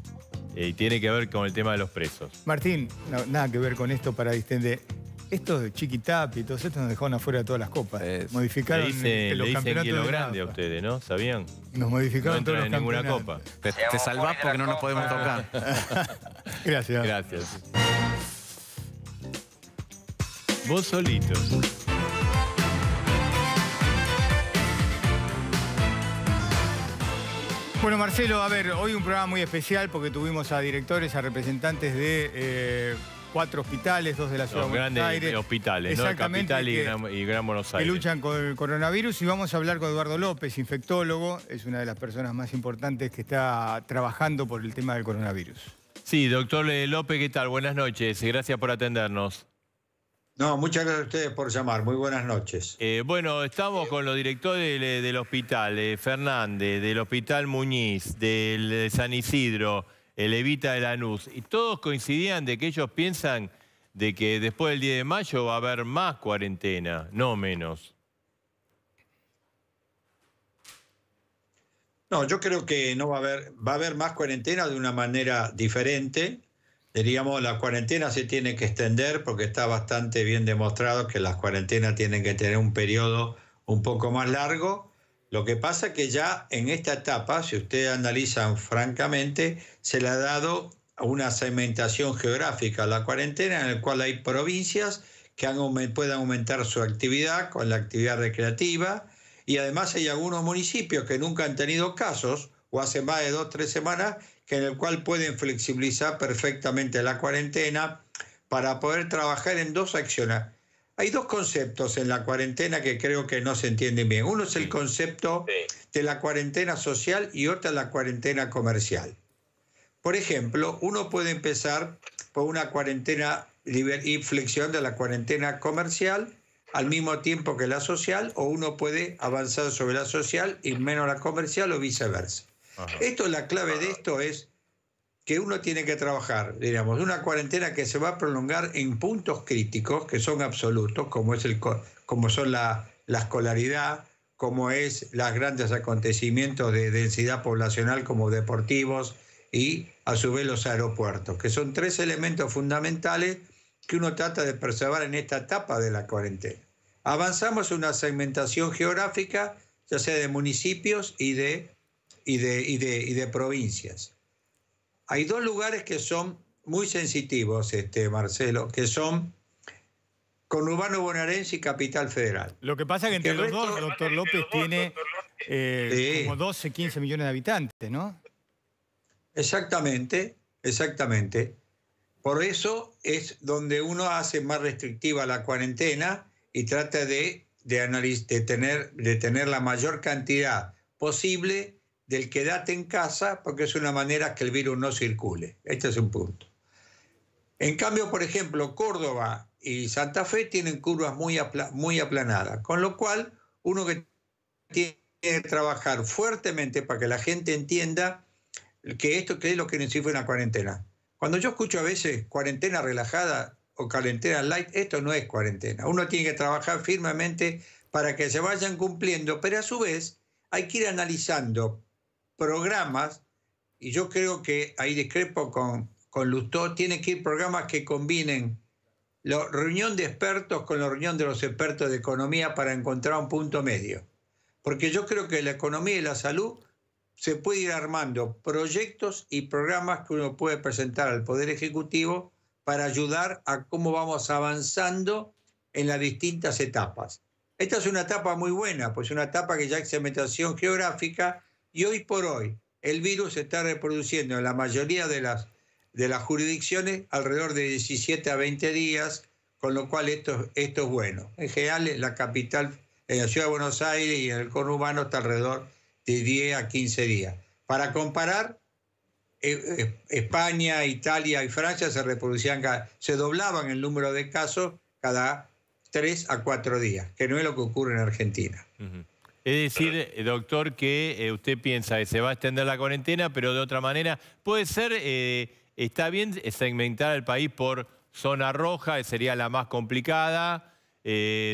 A: Y tiene que ver con el tema de los presos.
B: Martín, nada que ver con esto para distender. Estos de Chiquitapia y todos estos nos dejaron afuera de todas las copas. Modificaron
A: los campeonatos hielo grande a ustedes, ¿no? ¿Sabían?
B: Nos modificaron
A: todos
B: los
A: ninguna
B: campeonatos.
A: copa.
H: Te salvás porque no nos podemos tocar.
B: Gracias.
A: Gracias. Vos solito.
B: Bueno, Marcelo, a ver, hoy un programa muy especial porque tuvimos a directores, a representantes de 4 hospitales, 2 de la ciudad de Buenos Aires.
A: Grandes hospitales, ¿no? Capital y Gran Buenos Aires.
B: Que luchan con el coronavirus, y vamos a hablar con Eduardo López, infectólogo. Es una de las personas más importantes que está trabajando por el tema del coronavirus.
A: Sí, doctor López, ¿qué tal? Buenas noches y gracias por atendernos.
I: No, muchas gracias a ustedes por llamar. Muy buenas noches.
A: Bueno, estamos con los directores del hospital, Fernández, del hospital Muñiz, del San Isidro, el Evita de Lanús, y todos coincidían de que ellos piensan de que después del 10 de mayo va a haber más cuarentena, no menos.
I: No, yo creo que no va a haber más cuarentena de una manera diferente. Diríamos, la cuarentena se tiene que extender porque está bastante bien demostrado que las cuarentenas tienen que tener un periodo un poco más largo. Lo que pasa es que ya en esta etapa, si ustedes analizan francamente, se le ha dado una segmentación geográfica a la cuarentena, en la cual hay provincias que pueden aumentar su actividad con la actividad recreativa, y además hay algunos municipios que nunca han tenido casos, o hace más de 2 o 3 semanas, en el cual pueden flexibilizar perfectamente la cuarentena para poder trabajar en 2 acciones. Hay 2 conceptos en la cuarentena que creo que no se entienden bien. Uno es el concepto de la cuarentena social y otro es la cuarentena comercial. Por ejemplo, uno puede empezar por una cuarentena y flexión de la cuarentena comercial al mismo tiempo que la social, o uno puede avanzar sobre la social y menos la comercial, o viceversa. Esto, la clave de esto es que uno tiene que trabajar, diríamos, una cuarentena que se va a prolongar en puntos críticos que son absolutos, como son la escolaridad, como es los grandes acontecimientos de densidad poblacional como deportivos y a su vez los aeropuertos, que son 3 elementos fundamentales que uno trata de preservar en esta etapa de la cuarentena. Avanzamos en una segmentación geográfica, ya sea de municipios y de provincias. Hay 2 lugares que son muy sensitivos, Marcelo, que son conurbano bonaerense y Capital Federal.
B: Lo que pasa es que entre los dos, doctor López tiene como 12, 15 millones de habitantes, ¿no?
I: Exactamente, exactamente. Por eso es donde uno hace más restrictiva la cuarentena y trata de tener la mayor cantidad posible del quédate en casa, porque es una manera que el virus no circule. Este es un punto. En cambio, por ejemplo, Córdoba y Santa Fe tienen curvas muy aplanadas, con lo cual uno que tiene que trabajar fuertemente para que la gente entienda que esto que es lo que necesita una cuarentena. Cuando yo escucho a veces cuarentena relajada o cuarentena light, esto no es cuarentena. Uno tiene que trabajar firmemente para que se vayan cumpliendo, pero a su vez hay que ir analizando programas, y yo creo que ahí discrepo con Lustó, tiene que ir programas que combinen la reunión de expertos con la reunión de los expertos de economía para encontrar un punto medio. Porque yo creo que la economía y la salud se puede ir armando proyectos y programas que uno puede presentar al Poder Ejecutivo para ayudar a cómo vamos avanzando en las distintas etapas. Esta es una etapa muy buena, pues una etapa que ya hay segmentación geográfica y hoy por hoy el virus se está reproduciendo en la mayoría de las jurisdicciones alrededor de 17 a 20 días, con lo cual esto es bueno. En general, en la capital, en la ciudad de Buenos Aires y en el conurbano está alrededor de 10 a 15 días. Para comparar, España, Italia y Francia se doblaban el número de casos cada 3 a 4 días, que no es lo que ocurre en Argentina.
A: Es decir, doctor, que usted piensa que se va a extender la cuarentena, pero de otra manera, puede ser, está bien segmentar el país por zona roja, que sería la más complicada,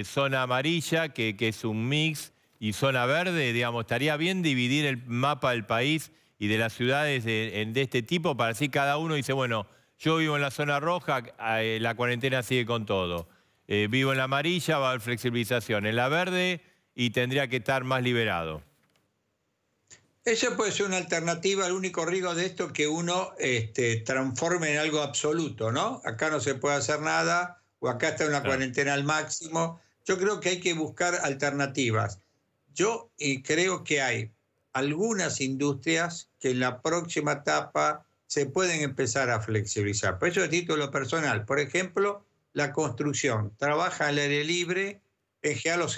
A: zona amarilla, que es un mix, y zona verde, digamos, estaría bien dividir el mapa del país y de las ciudades de este tipo, para así cada uno dice, bueno, yo vivo en la zona roja, la cuarentena sigue con todo. Vivo en la amarilla, va a haber flexibilización. En la verde, y tendría que estar más liberado.
I: Esa puede ser una alternativa. El único riesgo de esto es que uno transforme en algo absoluto, ¿no? Acá no se puede hacer nada, o acá está una cuarentena al máximo. Yo creo que hay que buscar alternativas. Yo creo que hay algunas industrias que en la próxima etapa se pueden empezar a flexibilizar. Por eso, a título personal, por ejemplo, la construcción trabaja al aire libre. En general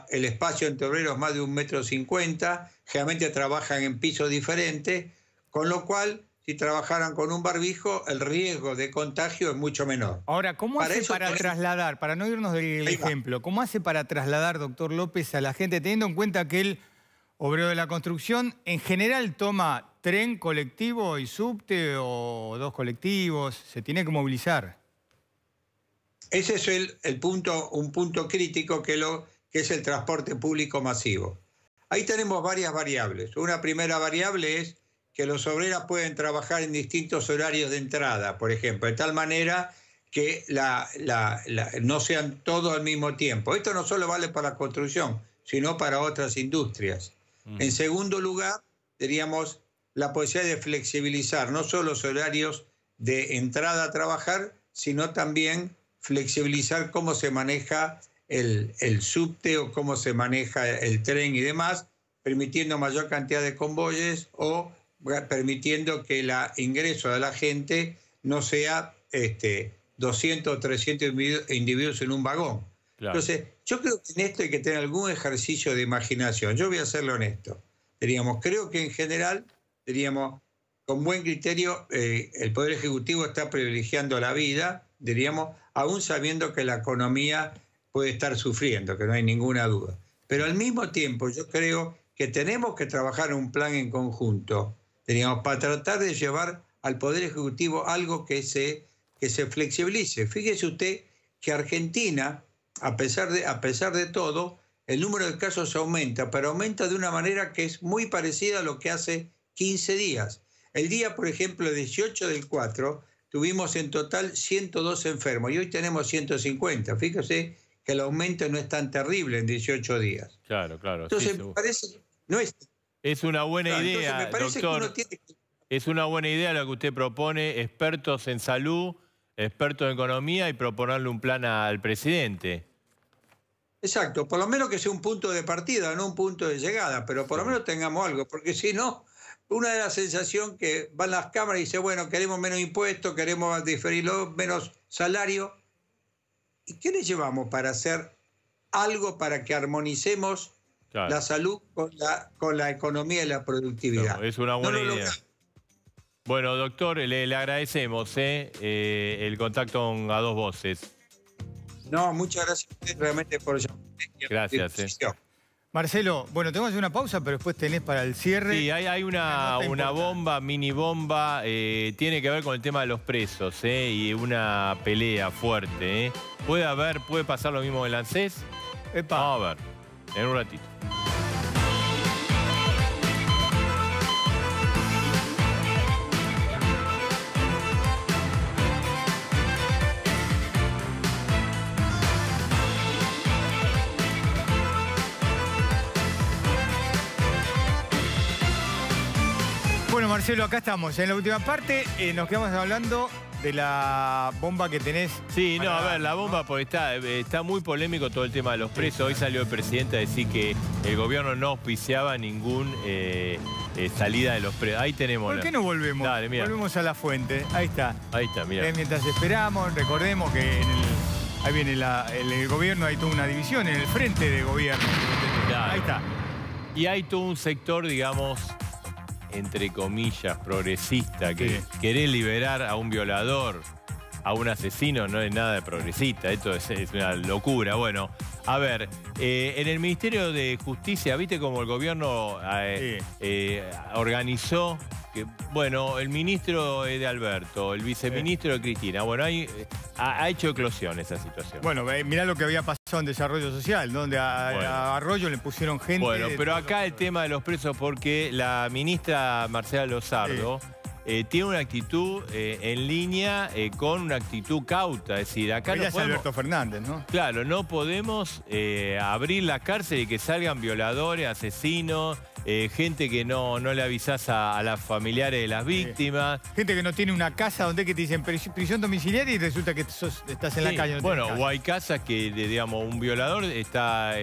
I: el espacio entre obreros es más de 1,50 m, generalmente trabajan en pisos diferentes, con lo cual, si trabajaran con un barbijo, el riesgo de contagio es mucho menor.
B: Ahora, ¿cómo hace para trasladar, para no irnos del ejemplo, cómo hace para trasladar, doctor López, a la gente, teniendo en cuenta que el obrero de la construcción en general toma tren, colectivo y subte o 2 colectivos, se tiene que movilizar?
I: Ese es un punto crítico que es el transporte público masivo. Ahí tenemos varias variables. Una primera variable es que los obreros pueden trabajar en distintos horarios de entrada, por ejemplo, de tal manera que no sean todos al mismo tiempo. Esto no solo vale para la construcción, sino para otras industrias. En segundo lugar, diríamos, la posibilidad de flexibilizar no solo los horarios de entrada a trabajar, sino también flexibilizar cómo se maneja el subte o cómo se maneja el tren y demás, permitiendo mayor cantidad de convoyes o permitiendo que el ingreso de la gente no sea 200 o 300 individuos en un vagón. Claro. Entonces, yo creo que en esto hay que tener algún ejercicio de imaginación. Yo voy a serlo honesto. Creo que en general, con buen criterio, el Poder Ejecutivo está privilegiando la vida, aún sabiendo que la economía puede estar sufriendo, que no hay ninguna duda. Pero al mismo tiempo yo creo que tenemos que trabajar un plan en conjunto, para tratar de llevar al Poder Ejecutivo algo que se flexibilice. Fíjese usted que Argentina, a pesar de todo, el número de casos aumenta, pero aumenta de una manera que es muy parecida a lo que hace 15 días. El día, por ejemplo, 18 del 4, tuvimos en total 102 enfermos y hoy tenemos 150. Fíjese que el aumento no es tan terrible en 18 días.
A: Claro.
I: Entonces, sí, me parece, no es...
A: Es una buena idea, doctor. Es una buena idea lo que usted propone, expertos en salud, expertos en economía, y proponerle un plan al presidente.
I: Exacto, por lo menos que sea un punto de partida, no un punto de llegada, pero por lo menos tengamos algo, porque si no, una de las sensaciones que van las cámaras y dice, bueno, queremos menos impuestos, queremos diferirlo, menos salario. ¿Y qué le llevamos para hacer algo para que armonicemos la salud con la economía y la productividad?
A: No, es una buena idea. Bueno, doctor, le agradecemos el contacto a dos voces.
I: No, muchas gracias a usted realmente por llamar.
A: Gracias.
B: Marcelo, bueno, tenemos una pausa, pero después tenés para el cierre.
A: Sí, hay una bomba, mini bomba, tiene que ver con el tema de los presos, y una pelea fuerte. ¿Puede pasar lo mismo en el ANSES? Vamos a ver, en un ratito.
B: Bueno, Marcelo, acá estamos. En la última parte nos quedamos hablando de la bomba que tenés.
A: Sí, no, a ver, la bomba, porque está muy polémico todo el tema de los presos. Hoy salió el presidente a decir que el gobierno no auspiciaba ningún salida de los presos. Ahí tenemos.
B: ¿Por qué no volvemos?
A: Dale, mira.
B: Volvemos a la fuente. Ahí está.
A: Ahí está, mira.
B: Mientras esperamos, recordemos que ahí viene el gobierno, hay toda una división en el frente de gobierno.
A: Claro.
B: Ahí está.
A: Y hay todo un sector, digamos, entre comillas, progresista, que querer liberar a un violador, a un asesino, no es nada de progresista. Esto es una locura. Bueno, a ver, en el Ministerio de Justicia, ¿viste cómo el gobierno organizó? Bueno, el ministro es de Alberto, el viceministro de Cristina. Bueno, ha hecho eclosión esa situación.
B: Bueno, mirá lo que había pasado en Desarrollo Social, donde a Arroyo le pusieron gente...
A: Bueno, pero acá el tema de los presos, porque la ministra Marcela Lozardo tiene una actitud en línea con una actitud cauta. Es decir, acá no podemos...
B: Alberto Fernández, ¿no?
A: Claro, no podemos abrir la cárcel y que salgan violadores, asesinos, gente que no le avisás a las familiares de las víctimas.
B: Gente que no tiene una casa donde te dicen prisión domiciliaria y resulta que estás en la calle. No
A: bueno, o hay casas que, digamos, un violador está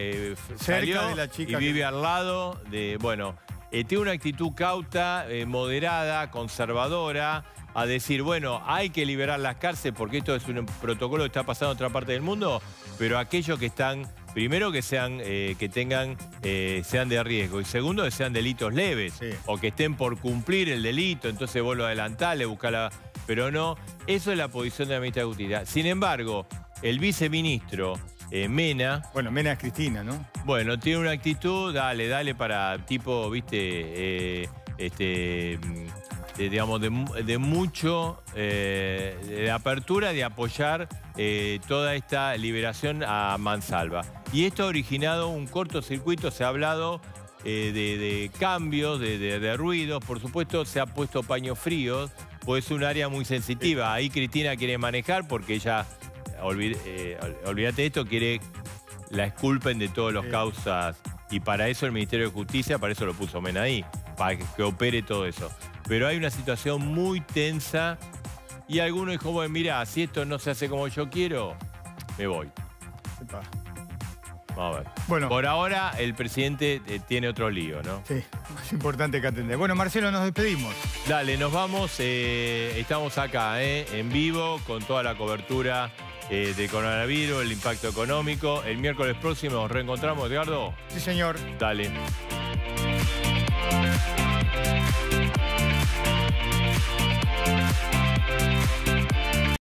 B: cerca de la chica
A: y vive al lado de... Bueno, tiene una actitud cauta, moderada, conservadora, a decir, bueno, hay que liberar las cárceles porque esto es un protocolo que está pasando en otra parte del mundo, pero aquellos que están... Primero, que sean de riesgo. Y segundo, que sean delitos leves. O que estén por cumplir el delito. Entonces vos lo adelantás, le buscás la... Pero no, eso es la posición de la ministra de Justicia. Sin embargo, el viceministro Mena...
B: Bueno, Mena es Cristina, ¿no?
A: Bueno, tiene una actitud, dale para tipo, viste, digamos, de mucho, de apertura, de apoyar toda esta liberación a mansalva. Y esto ha originado un cortocircuito, se ha hablado de cambios, de ruidos, por supuesto se ha puesto paños fríos, pues es un área muy sensitiva. Ahí Cristina quiere manejar porque ella, olvídate de esto, quiere la exculpen de todas las causas. Y para eso el Ministerio de Justicia, para eso lo puso Mena ahí, para que opere todo eso. Pero hay una situación muy tensa y alguno dijo, bueno, mira, si esto no se hace como yo quiero, me voy. Vamos a ver. Bueno, por ahora el presidente tiene otro lío, ¿no?
B: Sí, más importante que atender. Bueno, Marcelo, nos despedimos.
A: Dale, nos vamos. Estamos acá, en vivo, con toda la cobertura de coronavirus, el impacto económico. El miércoles próximo nos reencontramos, Edgardo.
B: Sí, señor.
A: Dale.